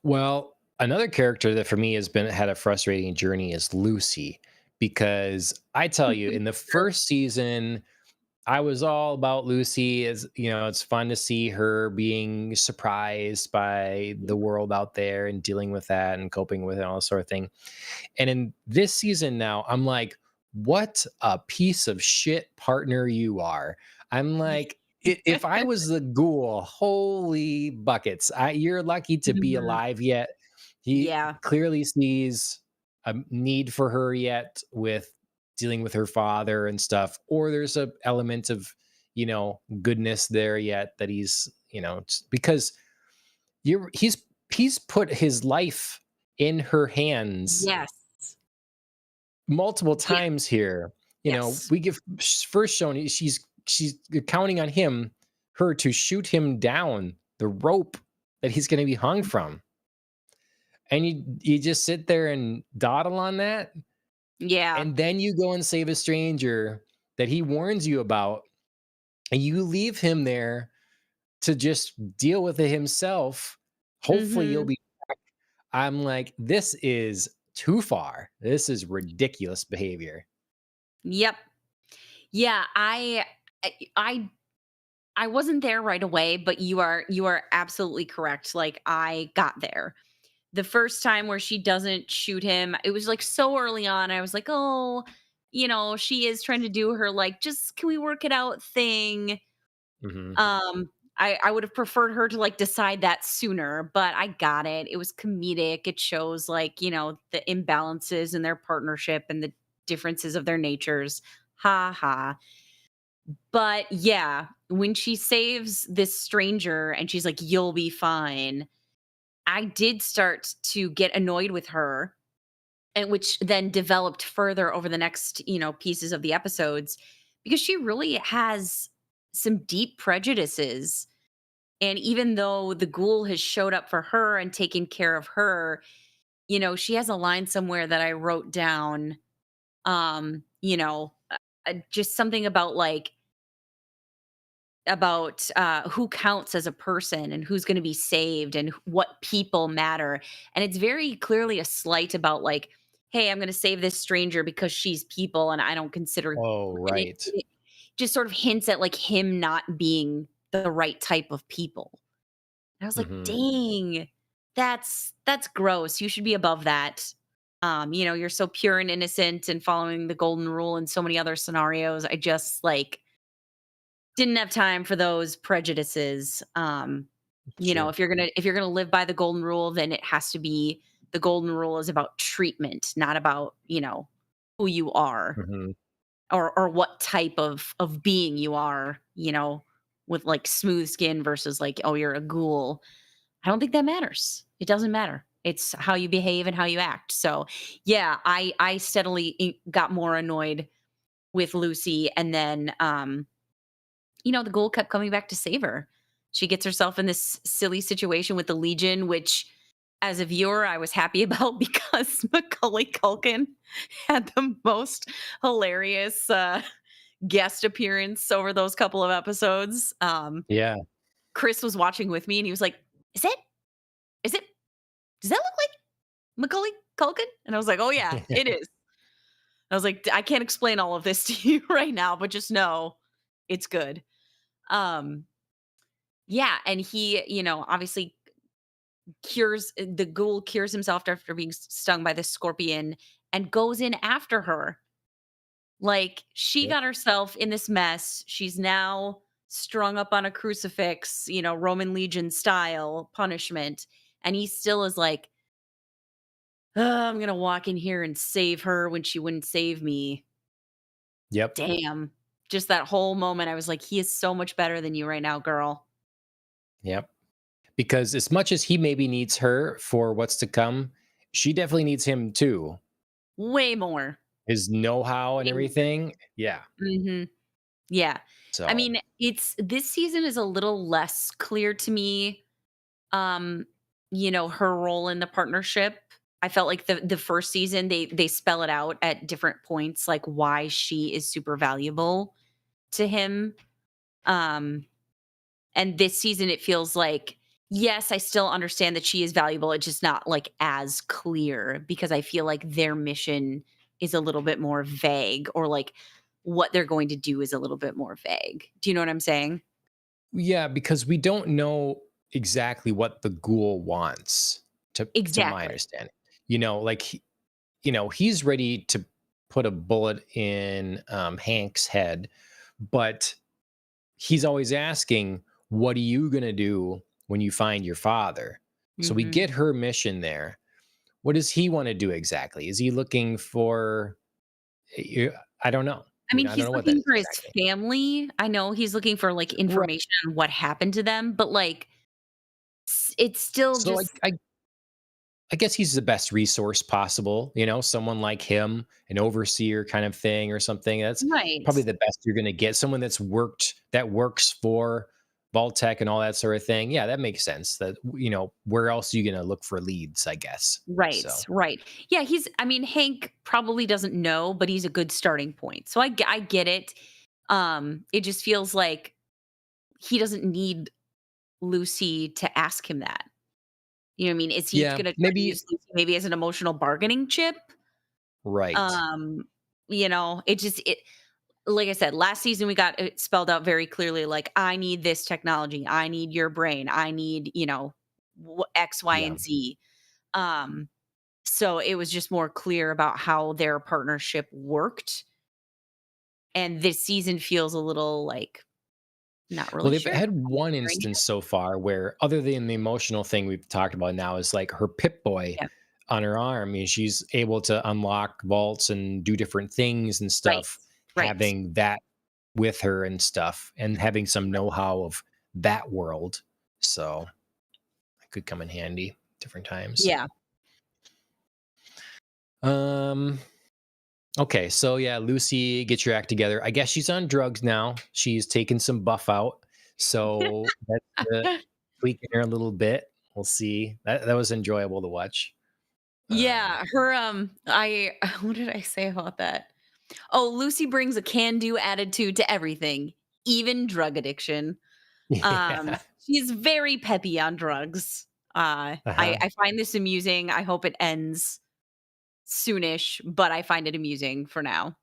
Well, another character that for me had a frustrating journey is Lucy, because I tell you, in the first season, I was all about Lucy. As it's fun to see her being surprised by the world out there and dealing with that and coping with it, and all that sort of thing. And in this season now, I'm like, what a piece of shit partner you are. I'm like, if I was the ghoul, holy buckets. You're lucky to be Mhm. alive yet. He Yeah. clearly sees a need for her yet with dealing with her father and stuff, or there's a element of, goodness there yet that he's, because he's put his life in her hands Yes. multiple Yeah. times here. Yes. We give first shown she's counting on her to shoot him down the rope that he's going to be hung from, and you just sit there and dawdle on that, Yeah. and then you go and save a stranger that he warns you about, and you leave him there to just deal with it himself. Hopefully, you'll Mhm. be. I'm like, this is too far. This is ridiculous behavior. Yep. Yeah, I I I wasn't there right away, but you are absolutely correct. Like I got there. The first time where she doesn't shoot him, it was like so early on. I was like, "Oh, she is trying to do her like just can we work it out thing." Hmm. I would have preferred her to like decide that sooner, but I got it. It was comedic. It shows like, the imbalances in their partnership and the differences of their natures. Ha ha. But yeah, when she saves this stranger and she's like, "You'll be fine," I did start to get annoyed with her, and which then developed further over the next, pieces of the episodes because she really has some deep prejudices. And even though the ghoul has showed up for her and taken care of her, she has a line somewhere that I wrote down, just something about like who counts as a person and who's going to be saved and what people matter. And it's very clearly a slight about like, hey, I'm going to save this stranger because she's people and I don't consider. Oh, And right. it just sort of hints at like him not being the right type of people. And I was like, Hmm. dang, that's gross. You should be above that. You're so pure and innocent and following the golden rule in so many other scenarios. I just like didn't have time for those prejudices. Sure. If you're gonna live by the golden rule, then it has to be the golden rule is about treatment, not about, who you are Hmm. or what type of being you are, with like smooth skin versus like, oh, you're a ghoul. I don't think that matters. It doesn't matter. It's how you behave and how you act. So, yeah, I steadily got more annoyed with Lucy, and then the ghoul kept coming back to save her. She gets herself in this silly situation with the Legion, which, as a viewer, I was happy about because Macaulay Culkin had the most hilarious guest appearance over those couple of episodes. Yeah. Chris was watching with me and he was like, "Is it? Is it? Does that look like Macaulay Culkin?" And I was like, "Oh, yeah, it is." I was like, "I can't explain all of this to you right now, but just know it's good." Um, yeah, and he, obviously the ghoul cures himself after being stung by the scorpion and goes in after her. Like she Yep. got herself in this mess. She's now strung up on a crucifix, Roman legion style punishment. And he still is like, I'm going to walk in here and save her when she wouldn't save me. Yep. Damn. Just that whole moment, I was like, he is so much better than you right now, girl. Yep. Because as much as he maybe needs her for what's to come, she definitely needs him too. Way more. His know-how and Way more. everything. Yeah. Hmm. Yeah. I So, mean, it's this season is a little less clear to me, um, her role in the partnership. I felt like the first season they spell it out at different points, like why she is super valuable to him. Um, and this season it feels like, yes, I still understand that she is valuable. It's just not like as clear because I feel like their mission is a little bit more vague or like what they're going to do is a little bit more vague. Do you know what I'm saying? yeah, because we don't know exactly what the ghoul wants, to my Exactly. understanding. Like he's ready to put a bullet in Hank's head, but he's always asking, "What are you gonna do when you find your father?" So we Mhm. get her mission there. what does he want to do exactly? Is he looking for you I don't know. I mean, I don't he's know what that looking is for his exactly. family. I know he's looking for, like, Right. information on what happened to them, but, like, it's still So just I guess he's the best resource possible, someone like him, an overseer kind of thing or something. That's right. probably the best you're going to get. Someone that works for Vault-Tec and all that sort of thing. Yeah, that makes sense. Where else are you going to look for leads, I guess. Right, So, right. Yeah, I mean, Hank probably doesn't know, but he's a good starting point. So I get it. It just feels like he doesn't need Lucy to ask him that. You know what I mean? Is he yeah, gonna try to maybe use Lucy maybe as an emotional bargaining chip? right. Um, it like I said, last season we got it spelled out very clearly, like, I need this technology, I need your brain, I need, X, Y, Yeah. and Z. Um, so it was just more clear about how their partnership worked. And this season feels a little like not Well, really they've sure. had one Figuring it instance out. so far where, other than the emotional thing we've talked about now, is like her Pip Boy Yeah. on her arm. I mean, she's able to unlock vaults and do different things and Right. stuff, Right. having that with her and stuff, and having some know how of that world. So it could come in handy different times. Yeah. Um, okay. So yeah, Lucy, get your act together. I guess she's on drugs now. She's taken some buff out. So that's tweaking her a little bit. We'll see. That was enjoyable to watch. Um, Yeah, her, I what did I say about that? Oh, Lucy brings a can-do attitude to everything, even drug addiction. yeah. She's very peppy on drugs. Uh-huh. I find this amusing. I hope it ends soonish, but I find it amusing for now.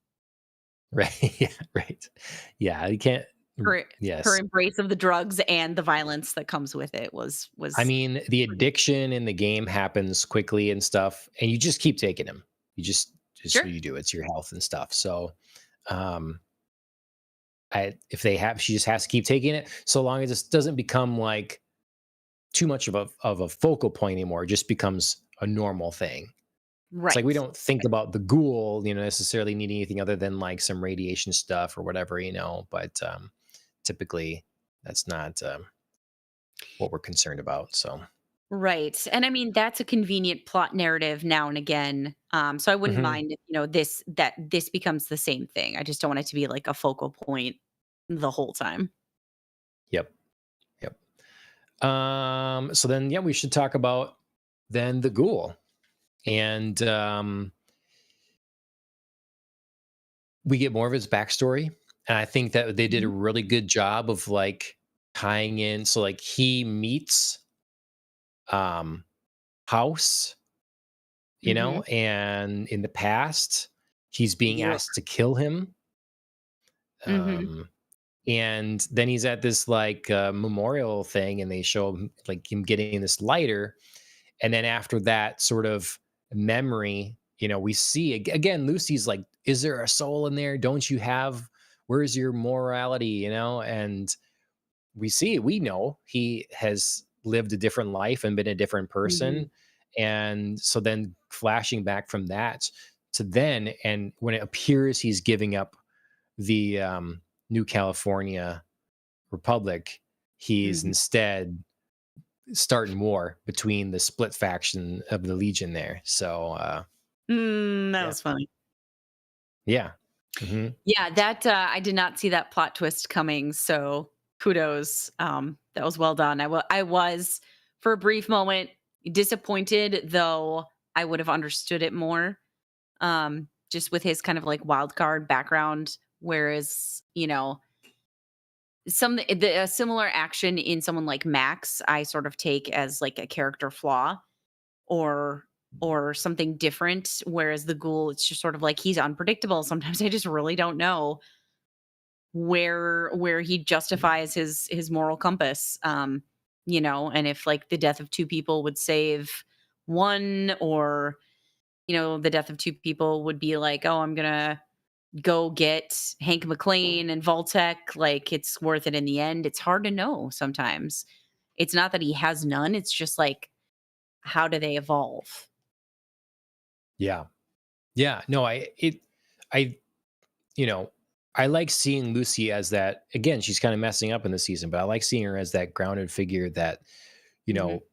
Right. Yeah. Right. Yeah. You can't. Her Yes. embrace of the drugs and the violence that comes with it I was mean, the pretty addiction in the game happens quickly and stuff, and you just keep taking them. Just sure. what you do. It's your health and stuff. So, um, she just has to keep taking it so long as it doesn't become like too much of a focal point anymore. It just becomes a normal thing. It's like we Right. don't think about the ghoul, necessarily needing anything other than like some radiation stuff or whatever, but typically that's not what we're concerned about. So, Right. And I mean, that's a convenient plot narrative now and again. So I wouldn't mhm. mind if, this becomes the same thing. I just don't want it to be like a focal point the whole time. Yep. Yep. So then, yeah, we should talk about then the ghoul. And we get more of his backstory. And I think that they did a Mhm. really good job of like tying in. So like he meets um House, Mhm. and in the past, he's being Yep. asked to kill him. Mhm. Um and then he's at this like memorial thing, and they show him like him getting this lighter. And then after that sort of memory, we see again, Lucy's like, is there a soul in there? Don't you have, where's your morality? And we know he has lived a different life and been a different Mhm. person. And so then flashing back from that to then, and when it appears he's giving up the New California Republic, he's Mhm. instead starting war between the split faction of the Legion there. So That yeah, was funny. yeah. Hmm. Yeah, that I did not see that plot twist coming. So kudos. That was well done. I was for a brief moment disappointed, though I would have understood it more. Just with his kind of like wild card background. Whereas, a similar action in someone like Max, I sort of take as like a character flaw or something different. Whereas the ghoul, it's just sort of like he's unpredictable. Sometimes I just really don't know where he justifies his moral compass. And if like the death of two people would save one, or the death of two people would be like, oh, I'm gonna go get Hank McClane and Voltec, like it's worth it in the end. It's hard to know sometimes. It's not that he has none, it's just like, how do they evolve? Yeah. Yeah. No, I, you know, I like seeing Lucy as that. Again, she's kind of messing up in the season, but I like seeing her as that grounded figure that, you Mhm. know,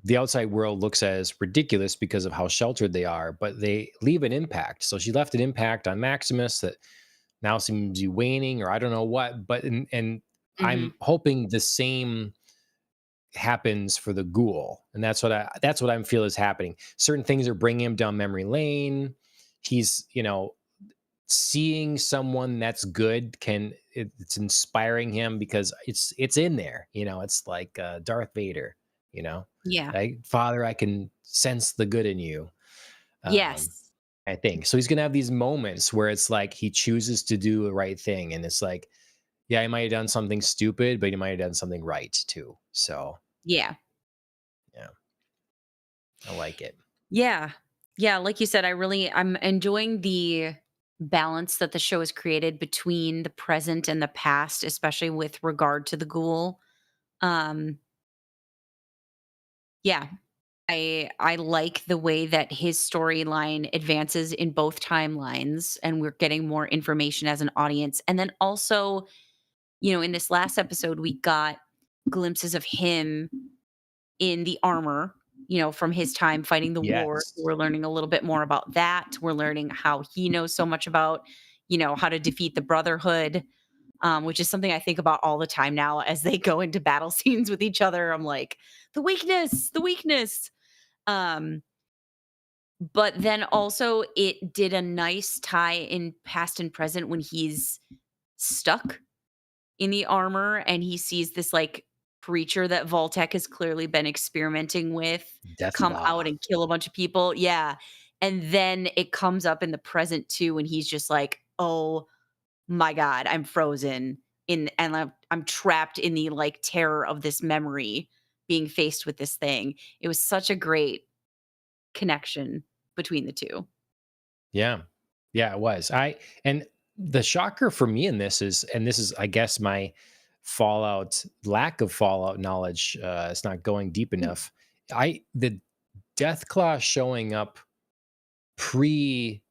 the outside world looks as ridiculous because of how sheltered they are, but they leave an impact. So she left an impact on Maximus that now seems to be waning, or I don't know what. But and Mhm. I'm hoping the same happens for the ghoul, and that's what I'm feel is happening. Certain things are bringing him down memory lane. He's seeing someone that's good it's inspiring him because it's in there. It's like Darth Vader. You know, Yeah. like, Father, I can sense the good in you. Um, Yes. I think so. He's gonna have these moments where it's like he chooses to do the right thing, and it's like, yeah, he might have done something stupid, but he might have done something right too. So Yeah. yeah, I like it. Yeah. Yeah, like you said, I'm enjoying the balance that the show has created between the present and the past, especially with regard to the ghoul. Um, yeah, I like the way that his storyline advances in both timelines, and we're getting more information as an audience. And then also, in this last episode, we got glimpses of him in the armor, from his time fighting the war. Yes, We're learning a little bit more about that. We're learning how he knows so much about, how to defeat the Brotherhood, which is something I think about all the time now as they go into battle scenes with each other. I'm like, the weakness, the weakness. Um, but then also it did a nice tie in past and present when he's stuck in the armor and he sees this like creature that Voltec has clearly been experimenting with come out Deathclaw. and kill a bunch of people. Yeah. And then it comes up in the present too and he's just like, "Oh my god, I'm frozen in and I'm trapped in the like terror of this memory being faced with this thing." It was such a great connection between the 2. Yeah. Yeah, it was. And the shocker for me in this is, and this is, I guess, my lack of Fallout knowledge, it's not going deep Mm. enough. The Deathclaw showing up pre,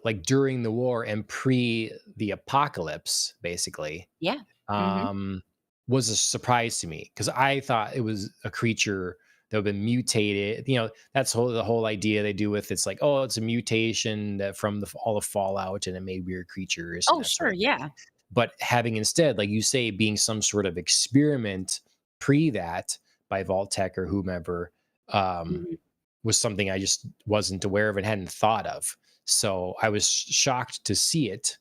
like during the war and pre the apocalypse, basically, Yeah. Mhm. um, was a surprise to me because I thought it was a creature that had been mutated. That's the whole idea they do with it's like, oh, it's a mutation that from all the fallout and it made weird creatures and Oh, that sort sure, of thing. yeah. But having instead, like you say, being some sort of experiment pre that by Vault-Tec or whomever, um, Mhm. was something I just wasn't aware of and hadn't thought of. So I was shocked to see it.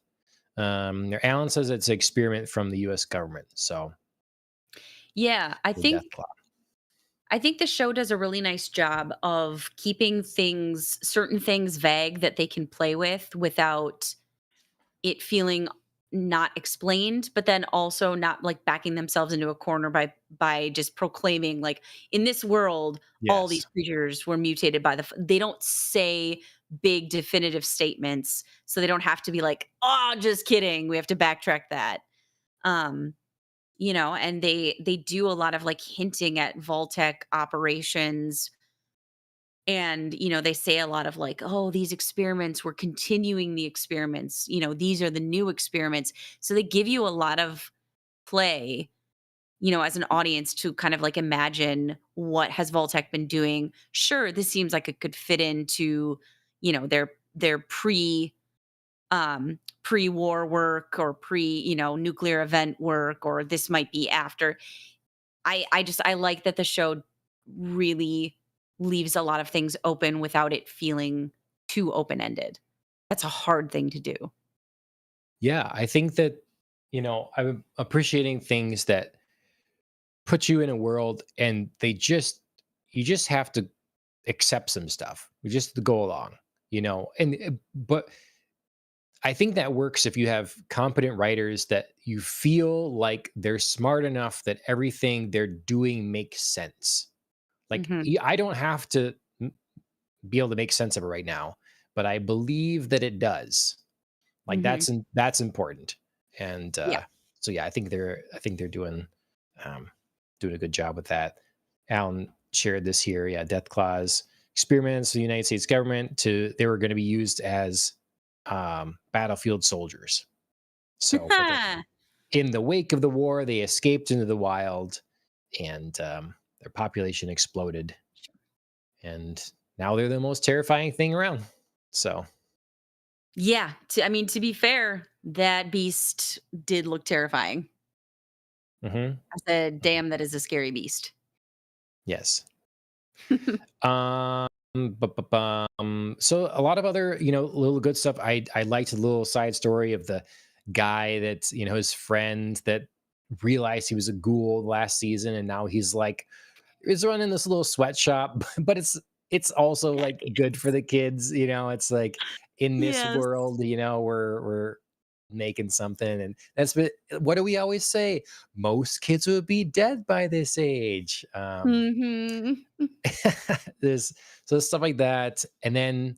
Alan says it's an experiment from the U.S. government. So Yeah, I the death think clock. I think the show does a really nice job of keeping certain things vague that they can play with without it feeling not explained, but then also not like backing themselves into a corner by just proclaiming like in this world all these Yes. creatures were mutated by they don't say big definitive statements, so they don't have to be like, "Oh, just kidding. We have to backtrack that." Um and they do a lot of like hinting at Voltec operations and they say a lot of like, "Oh, these experiments, we're continuing the experiments. These are the new experiments." So they give you a lot of play, as an audience to kind of like imagine what has Voltec been doing. Sure, this seems like it could fit into, their pre-war work or nuclear event work, or this might be after. I like that the show really leaves a lot of things open without it feeling too open-ended. That's a hard thing to do. Yeah. I think that, I'm appreciating things that put you in a world and you just have to accept some stuff. You just to go along, but I think that works if you have competent writers that you feel like they're smart enough that everything they're doing makes sense. Like, Mhm, I don't have to be able to make sense of it right now, but I believe that it does. Like, mhm. that's important. And Yeah. so yeah, I think they're um, doing a good job with that. Alan shared this here. Yeah, Death Claws experiments of the United States government to they were going to be used as battlefield soldiers. So, but then in the wake of the war, they escaped into the wild, and their population exploded, and now they're the most terrifying thing around. So, Yeah, I mean, to be fair, that beast did look terrifying. mhm, I said, "Damn, that is a scary beast." yes. So a lot of other, little good stuff. I liked the little side story of the guy that's, his friend that realized he was a ghoul last season, and now he's running this little sweatshop, but it's also like good for the kids, it's like in this Yes. world, we're making something, and what do we always say? Most kids would be dead by this age. Mhm. There's so stuff like that, and then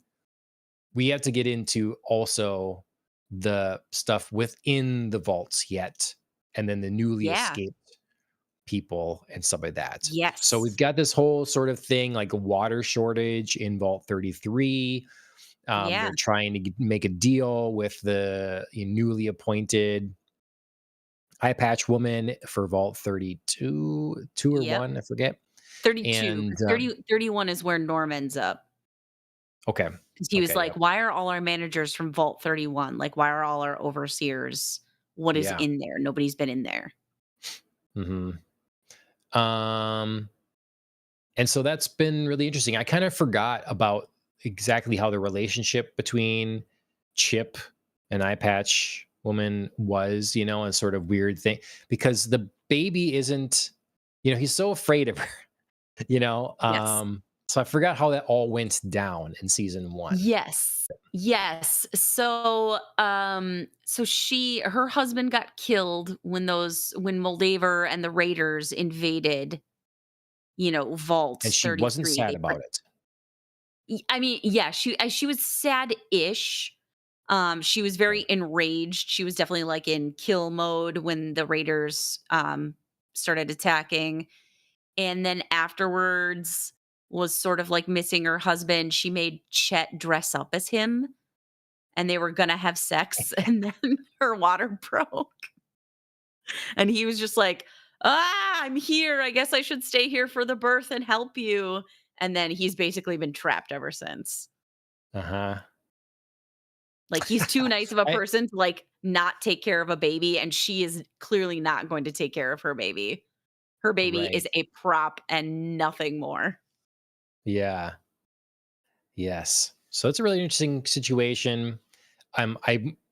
we have to get into also the stuff within the vaults yet, and then the newly Yeah. escaped people and stuff like that. So we've Yes. got this whole sort of thing like a water shortage in Vault 33. Yeah. They're trying to make a deal with the newly appointed eye patch woman for Vault 32, two or Yep. one, I forget. 32, And 'cause 31 is where Norm ends up. okay, 'Cause he was okay, like, yep, "Why are all our managers from Vault 31? Like, why are all our overseers what is yeah. in there? Nobody's been in there." Hmm. Um, and so that's been really interesting. I kind of forgot about exactly how the relationship between Chip and Eye Patch Woman was, a sort of weird thing because the baby isn't, he's so afraid of her, you know. Yes. So I forgot how that all went down in season one. Yes. Yes. So, her husband got killed when Moldaver and the Raiders invaded, Vault And she wasn't 33. sad about it. I mean, yeah, she was sad-ish. She was very Right. enraged. She was definitely, like, in kill mode when the Raiders, started attacking, and then afterwards was sort of, like, missing her husband. She made Chet dress up as him, and they were gonna have sex, and then her water broke, and he was just like, "Ah, I'm here. I guess I should stay here for the birth and help you," and then he's basically been trapped ever since. Uh-huh. Like, he's too nice of a I person to, like, not take care of a baby, and she is clearly not going to take care of her baby. Her baby right. is a prop and nothing more. Yeah. Yes. So it's a really interesting situation. I'm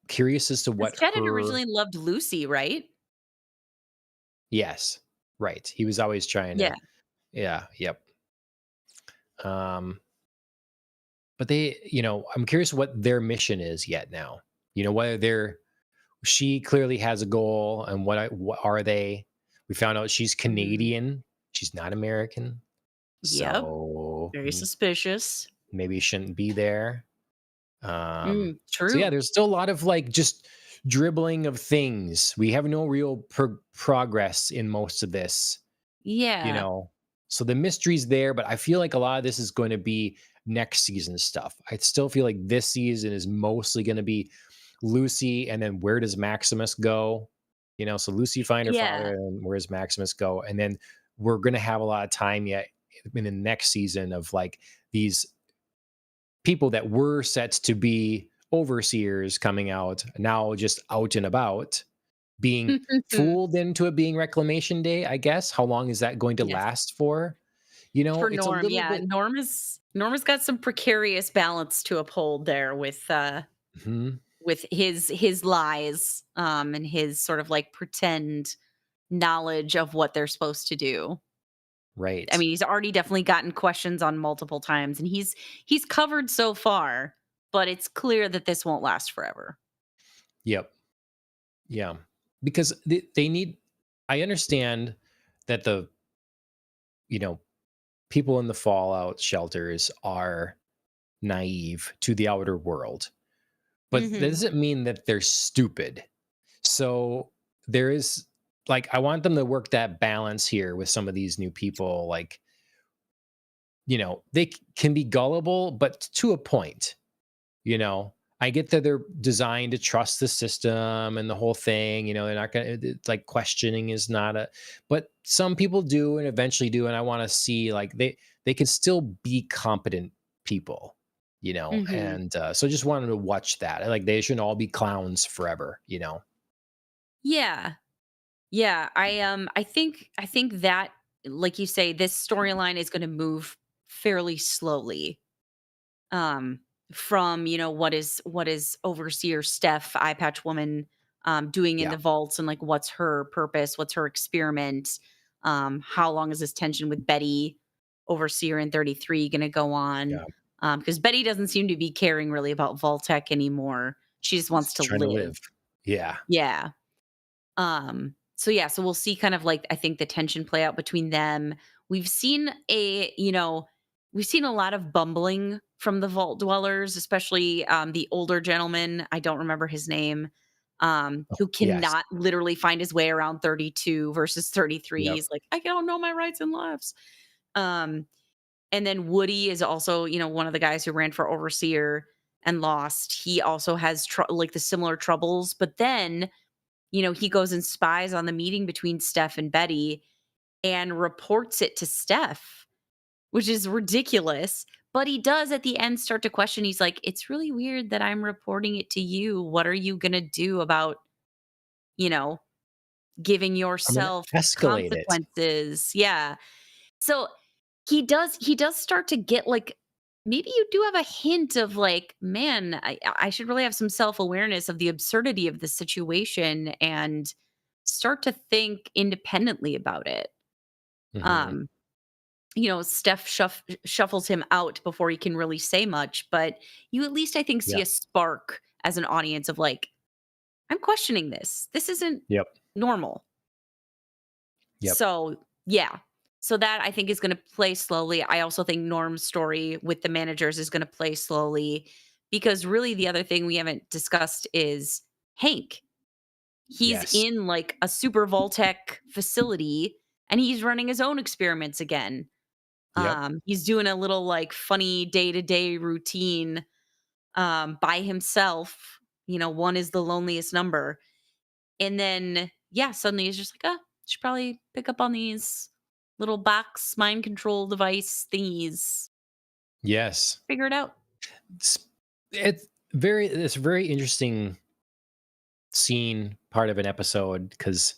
curious as to 'Cause what Chet had her originally loved Lucy, right? yes. Right. He was always trying Yeah. to yeah, yep. Um but I'm curious what their mission is yet now. Whether she clearly has a goal and what are they? We found out she's Mhm. Canadian. She's not American. Yep. So Very suspicious. maybe shouldn't be there. So yeah, True. there's still a lot of like just dribbling of things. We have no real progress in most of this, you Yeah. know. So the mystery's there, but I feel like a lot of this is going to be next season stuff. I still feel like this season is mostly going to be Lucy, and then where does Maximus go? So Lucy find her Yeah. father, and where does Maximus go? And then we're going to have a lot of time yet in the next season of like these people that were set to be overseers coming out now just out and about being fooled into it being reclamation day, I guess. How long is that going to Yes. last for? For It's a Norm, little yeah. bit Norm has got some precarious balance to uphold there Mhm, with his lies, and his sort of, like, pretend knowledge of what they're supposed to do. I right. mean, he's already definitely gotten questions on multiple times, and he's covered so far, but it's clear that this won't last forever. Yep. Yeah. Because they need I understand that the, you know, people in the fallout shelters are naive to the outer world, but that Mhm. doesn't mean that they're stupid. So there is like I want them to work that balance here with some of these new people. Like they can be gullible, but to a point. You know, I get that they're designed to trust the system and the whole thing. They're not going to, it's like questioning is not a, but some people do and eventually do. And I want to see like they can still be competent people, Mhm. and so just wanted to watch that. Like they shouldn't all be clowns forever. Yeah. Yeah, I think that, like you say, this storyline is gonna move fairly slowly, um, from, what is Overseer Steph, Eye Patch Woman, doing in Yeah. the vaults, and, like, what's her purpose, what's her experiment, how long is this tension with Betty, Overseer in 33 gonna go on? Yeah. Because Betty doesn't seem to be caring really about Vault-Tec anymore. She just wants Just to trying to live. live. Yeah. Yeah. So yeah, so we'll see kind of like I think the tension play out between them. We've seen we've seen a lot of bumbling from the vault dwellers, especially the older gentleman, I don't remember his name, Oh, who yes. cannot literally find his way around 32 versus 33. Yep. He's like, I don't know my rights and lefts. Um, and then Woody is also, one of the guys who ran for overseer and lost. He also has like the similar troubles, but then he goes and spies on the meeting between Steph and Betty and reports it to Steph, which is ridiculous. But he does at the end start to question. He's like, it's really weird that I'm reporting it to you. What are you going to do about, you know, giving I'm gonna yourself escalate it. consequences? Yeah. So he does start to get like, maybe you do have a hint of like, man, I should really have some self-awareness of the absurdity of the situation and start to think independently about it. Mhm. um Steph shuffles him out before he can really say much, but you at least I think see Yeah. a spark as an audience of like, I'm questioning this isn't Yep. normal. Yep. So, yeah. So that I think is gonna play slowly. I also think Norm's story with the managers is gonna play slowly because really the other thing we haven't discussed is Hank. He's Yes. in like a super Voltec facility and he's running his own experiments again. Yep. He's doing a little like funny day-to-day routine by himself. One is the loneliest number. And then, yeah, suddenly he's just like, should probably pick up on these little box mind control device thingies. Yes. Figure it out. It's it's a very interesting scene, part of an episode, because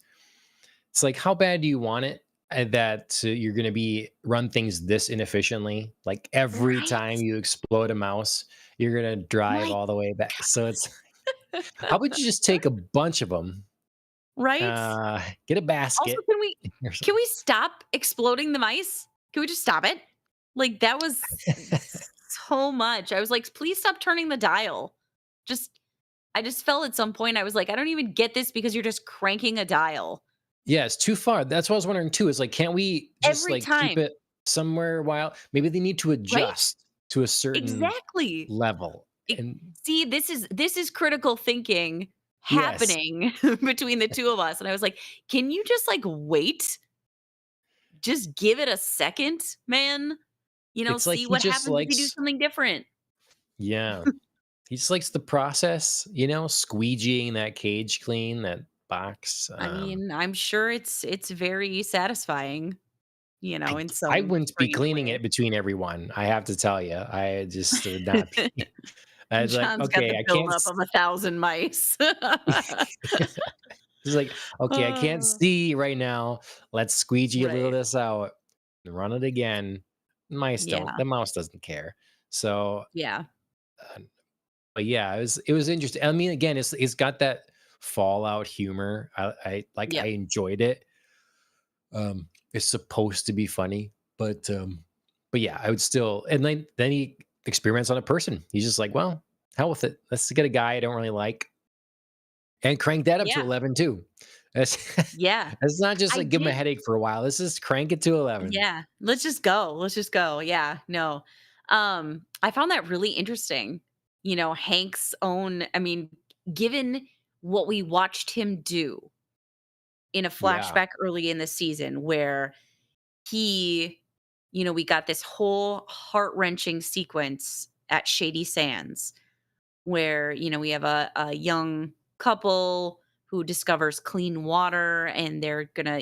it's like, how bad do you want it? That you're going to be run things this inefficiently. Like every time Right? you explode a mouse, you're going to drive My all the way back. So God. it's, how about you just take a bunch of them, Right? get a Also, basket can we or can something. we stop exploding the mice? Can we just stop it? Like that was so much. I was like, please stop turning the dial. Just I just felt at some point I was like, I don't even get this because you're just cranking a dial Yeah, it's too far. That's what I was wondering too. Is like, can't we just every like keep time, it somewhere while maybe they need to right? adjust to a certain Exactly. level? It And See, this is critical thinking yes, happening between the 2 of us, and I was like, "Can you just, like, wait? Just give it a second, man. it's like See he what just happens if you do likes, something different." yeah, he just likes the process, squeegeeing that cage clean, that box. I mean, I'm sure it's very satisfying, in I some wouldn't be strange cleaning way. it between everyone. I have to tell you, I just would not be. I was like, John's got okay, the I can't. buildup of 1,000 mice. It's like, okay, I can't Uh, see right now. Let's squeegee a little right. this out, run it again. Yeah. The mouse doesn't care. So, Yeah. uh, but yeah, it was interesting. I mean, again, it's got that Fallout humor. I Yep. enjoyed it. It's supposed to be funny, but yeah, I would still. And then he experiments on a person. He's just like, well, hell with it. Let's get a guy I don't really like and crank that up to Yeah. 11 too. That's Yeah. that's not just I like give him a did. headache for a while. Let's just crank it to 11. Yeah, let's just go. Let's just go. Yeah, no. I found that really interesting. Hank's own, I mean, given what we watched him do in a Yeah. flashback early in the season where he we got this whole heart-wrenching sequence at Shady Sands where, we have a young couple who discovers clean water and they're gonna,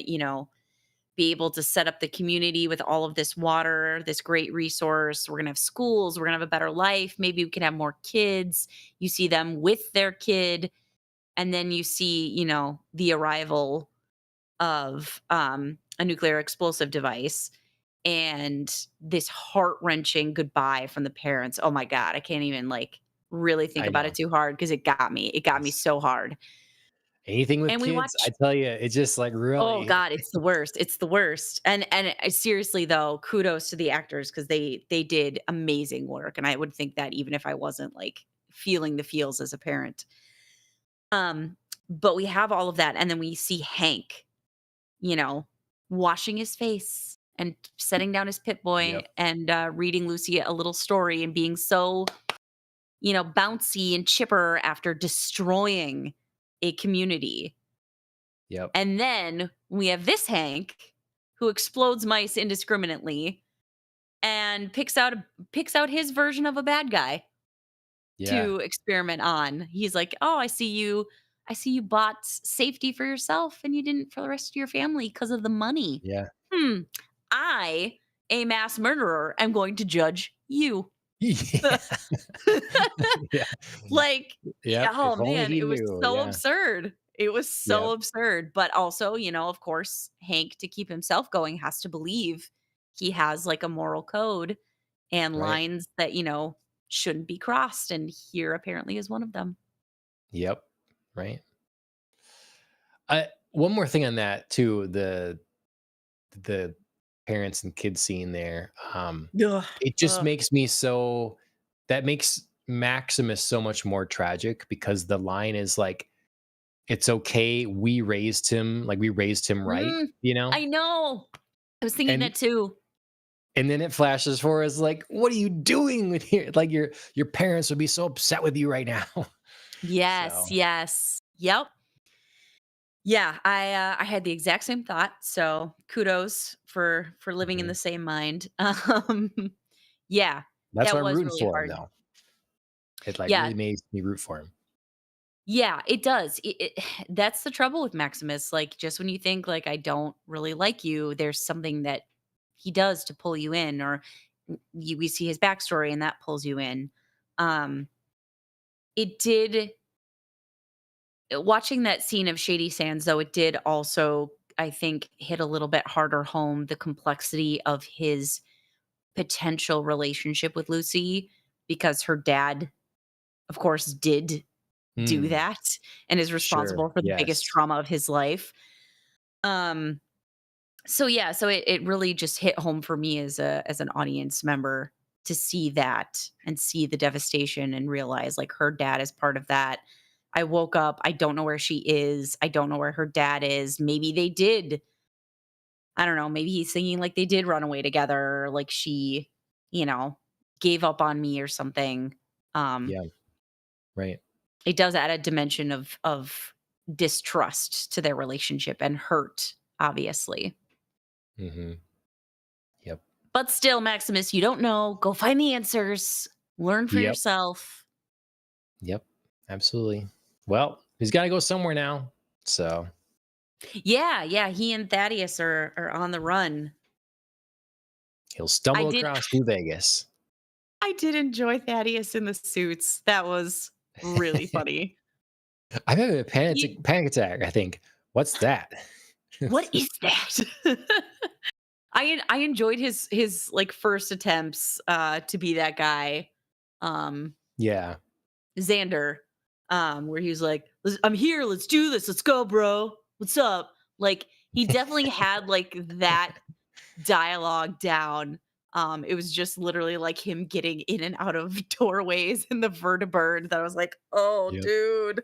be able to set up the community with all of this water, this great resource. We're gonna have schools, we're gonna have a better life. Maybe we can have more kids. You see them with their kid, and then you see, the arrival of a nuclear explosive device and this heart-wrenching goodbye from the parents. Oh my god, I can't even like really think I about know. it too hard because it got me. It got me It's so hard. anything with And we kids, I watch. tell you, it just like Oh really god, it's the worst. It's the worst. And seriously though, kudos to the actors because they did amazing work. And I would think that even if I wasn't like feeling the feels as a parent. Um, but we have all of that, and then we see Hank, you know, washing his face and setting down his Pit Boy Yep, and reading Lucy a little story and being so, bouncy and chipper after destroying a community. yep, And then we have this Hank who explodes mice indiscriminately and picks out his version of a bad guy yeah, to experiment on. He's like, "Oh, I see you bought safety for yourself and you didn't for the rest of your family because of the money. yeah. Hmm. I, a mass murderer, am going to judge you." Yeah. Yeah. Like, Yep, oh if only man, he it was knew, so yeah. absurd. It was so Yep, absurd. But also, of course, Hank, to keep himself going, has to believe he has like a moral code and right. lines that, shouldn't be crossed. And here apparently is one of them. Yep, right. One more thing on that too, the parents and kids scene there, Ugh. it just Ugh. makes me so that makes Maximus so much more tragic because the line is like, "It's okay, we raised him right," Mm, you know? I know. I was thinking And that too. and then it flashes for us like, "What are you doing with here?" Like, your parents would be so upset with you right now. Yes, So, yes. Yep. Yeah, I had the exact same thought. So kudos for living in the mhm. same mind. Yeah, That's that why I'm was rooting really for him, hard. though. It, like, Yeah, really makes me root for him. yeah, it does. That's the trouble with Maximus. Like, just when you think like I don't really like you, there's something that he does to pull you in, or we see his backstory and that pulls you in. Um, it did Watching that scene of Shady Sands, though, it did also, I think, hit a little bit harder home the complexity of his potential relationship with Lucy because her dad, of course, did do Mm, that and is sure, responsible for the biggest yes. trauma of his life. Um, so yeah, so it really just hit home for me as an audience member to see that and see the devastation and realize like her dad is part of that. I woke up, I don't know where she is. I don't know where her dad is. Maybe they did. I don't know, maybe he's thinking like they did run away together, or like she, you know, gave up on me or something. Um Yeah, right. it does add a dimension of distrust to their relationship and hurt, obviously. Mhm. Yep. But still, Maximus, you don't know. Go find the answers. Learn for Yep. yourself. Yep. Absolutely. Well, he's gotta go somewhere now, so Yeah, yeah. He and Thaddeus are on the run. he'll I stumble did across New Vegas. I did enjoy Thaddeus in the suits. That was really funny. I'm having a He panic attack, I think. What's that? What is that? I enjoyed his like first attempts to be that guy. Um Yeah. Xander, where he was like, I'm here, let's do this, let's go, bro. What's up?" Like he definitely had like that dialogue down. It was just literally like him getting in and out of doorways in the vertibird that I was like, "Oh, Yep. dude,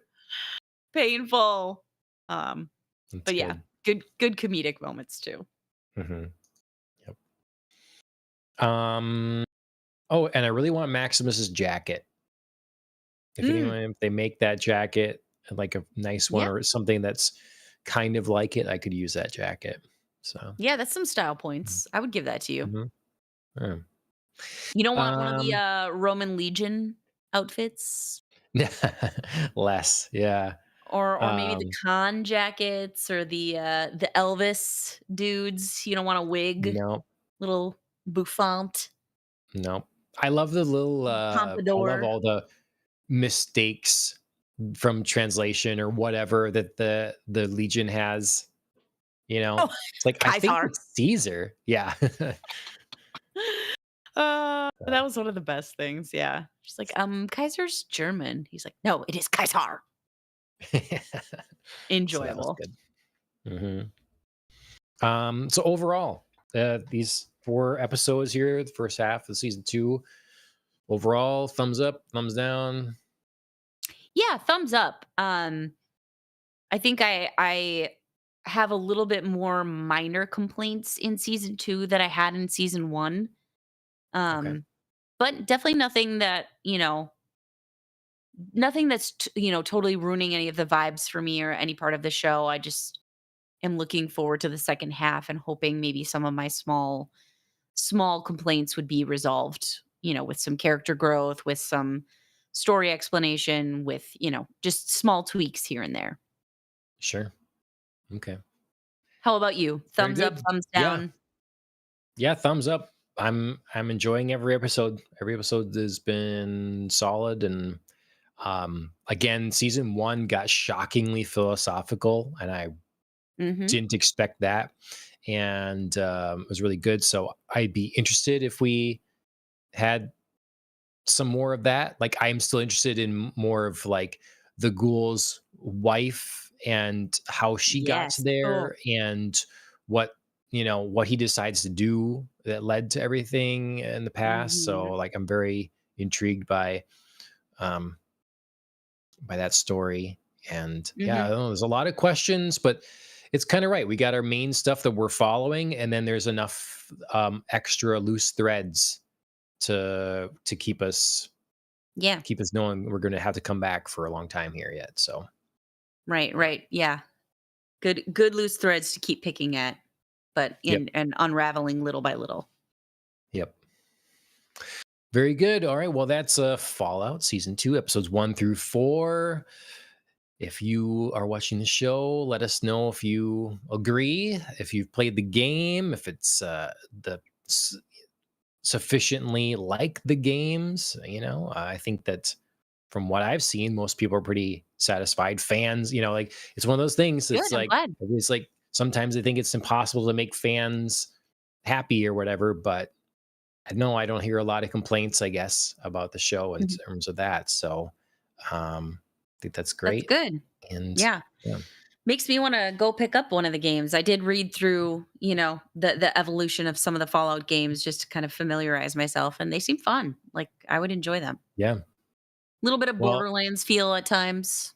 painful." Um, That's but yeah, good. good comedic moments too. Mhm. Yep. Um, oh, and I really want Maximus's jacket. Mm, If they make that jacket, like a nice one yeah, or something that's kind of like it, I could use that jacket. So, yeah, that's some style mhm. points. I would give that to you. Mhm. Yeah. You don't want one of the, Um, Roman legion outfits? less, yeah. Or maybe the Um, con jackets or the Elvis dudes? You don't want a wig? no, Little bouffant? no. I love the little, I love Pompadour? all the mistakes from translation or whatever that the Legion has, you Oh, know? It's like, I think Caesar. it's Caesar. Yeah. That was one of the best things, yeah. She's like, Kaiser's German." He's like, "No, it is Kaiser." So that was Enjoyable. good. Mhm. So overall, these 4 episodes here, the first half of season 2, overall, thumbs up, thumbs down? Yeah, thumbs up. I think I have a little bit more minor complaints in season 2 that I had in season 1. Okay, Um, but definitely nothing that, nothing that's totally ruining any of the vibes for me or any part of the show. I just am looking forward to the second half and hoping maybe some of my small complaints would be resolved, with some character growth, with some story explanation, with, just small tweaks here and there. sure. Okay. How about you? Very Thumbs up, good. thumbs Yeah. down? Yeah, thumbs up. I'm enjoying every episode. Every episode has been solid, and again, season 1 got shockingly philosophical, and I Mhm. didn't expect that, and it was really good. So I'd be interested if we had some more of that. Like, I'm still interested in more of like the ghoul's wife and how she got to Yes. Oh. there, and what what he decides to do that led to everything in the past. So Mhm. like, I'm very intrigued um by that story. And yeah, I Mhm. don't know, there's a lot of questions, but it's kind of right. We got our main stuff that we're following, and then there's enough extra loose threads to Yeah. keep us knowing we're going to have to come back for a long time here yet. So Right, yeah, right. Yeah. Good loose threads to keep picking at, but yep, in and unraveling little by little. yep. Very good. All right. Well, that's Fallout season 2, episodes 1 through 4. If you are watching the show, let us know if you agree, if you've played the game, if it's the s- sufficiently like the games. I think that from what I've seen, most people are pretty satisfied. Fans, like, it's one of those things Good, that's I'm like, glad. it's like sometimes I think it's impossible to make fans happy or whatever, but I know I don't hear a lot of complaints, I guess, about the show in Mhm. terms of that. So I think that's That's great. good. And Yeah. yeah, Makes me wanna go pick up one of the games. I did read through, the evolution of some of the Fallout games just to kind of familiarize myself, and they seem fun. Like, I would enjoy them. yeah. Little bit of Well, Borderlands feel at times.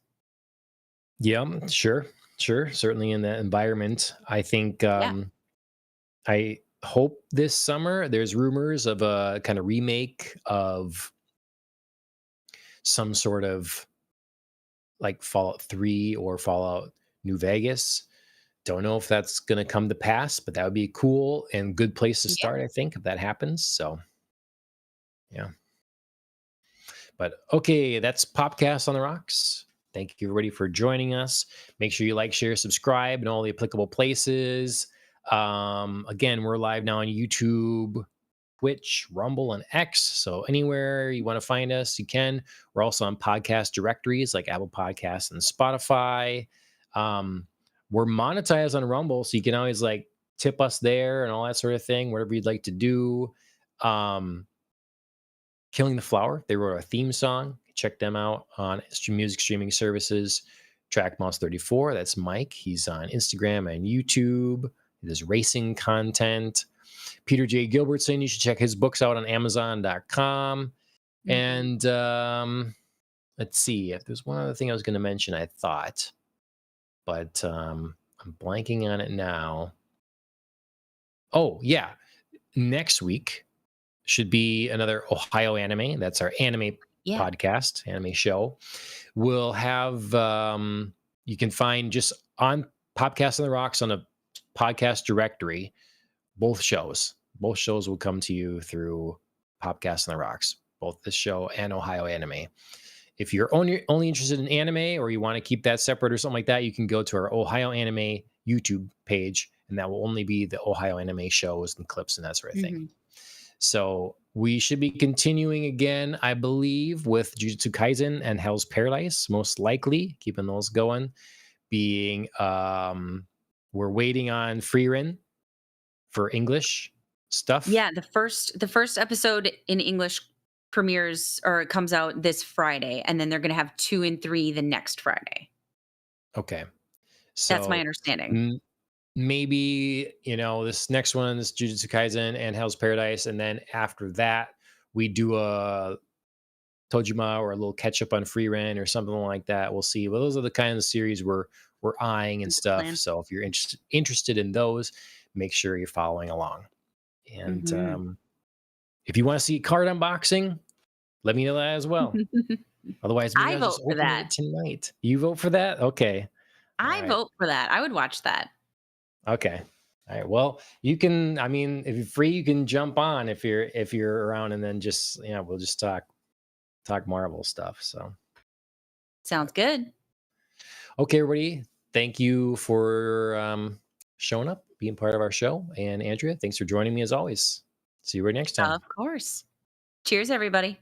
yeah, sure, sure. Certainly in that environment, I think Yeah. I hope this summer there's rumors of a kind of remake of some sort of like Fallout 3 or Fallout New Vegas. Don't know if that's going to come to pass, but that would be cool and good place to Yeah. start, I think, if that happens. So, yeah. But okay, that's Popcast on the Rocks. Thank you, everybody, for joining us. Make sure you like, share, subscribe in all the applicable places. Again, we're live now on YouTube, Twitch, Rumble, and X. So anywhere you want to find us, you can. We're also on podcast directories like Apple Podcasts and Spotify. Um, we're monetized on Rumble, so you can always like tip us there and all that sort of thing, whatever you'd like to do. Um, Killing the Flower, they wrote a theme song. Check them out on music streaming services. Track Mouse 34, that's Mike. He's on Instagram and YouTube. He does racing content. Peter J. Gilbertson, you should check his books out on Amazon.com. Mhm. And let's see if there's one other thing I was going to mention, I thought, but I'm blanking on it now. Oh, yeah. Next week should be another Ohio anime. That's our anime Yeah. podcast, anime show. We'll have, you can find just on Podcast on the Rocks on a podcast directory, both shows. both shows will come to you through Podcast on the Rocks, both this show and Ohio Anime. If you're only interested in anime or you want to keep that separate or something like that, you can go to our Ohio Anime YouTube page, and that will only be the Ohio Anime shows and clips and that sort of thing. Mhm. So we should be continuing again, I believe, with Jujutsu Kaisen and Hell's Paradise, most likely, keeping those going. Being we're waiting on Freerin for English stuff. Yeah, the first episode in English premieres or it comes out this Friday, and then they're gonna have 2 and 3 the next Friday. Okay. That's my So understanding. m- maybe, this next one is Jujutsu Kaisen and Hell's Paradise. And then after that, we do a Tojima or a little catch up on Free Rent or something like that. We'll see. Well, those are the kind of series we're eyeing and That's the stuff. plan. So if you're interested in those, make sure you're following along. And Mhm. if you want to see card unboxing, let me know that as well. Otherwise, maybe I I'll just vote for open that. it tonight. You vote for that? Okay. All I right. vote for that. I would watch that. Okay. All right. Well, you can. I mean, if you're free, you can jump on if you're around, and then just we'll just talk Marvel stuff. So, Sounds good. okay, everybody. Thank you for showing up, being part of our show, and Andrea, thanks for joining me as always. See you right next time. Of course. Cheers, everybody.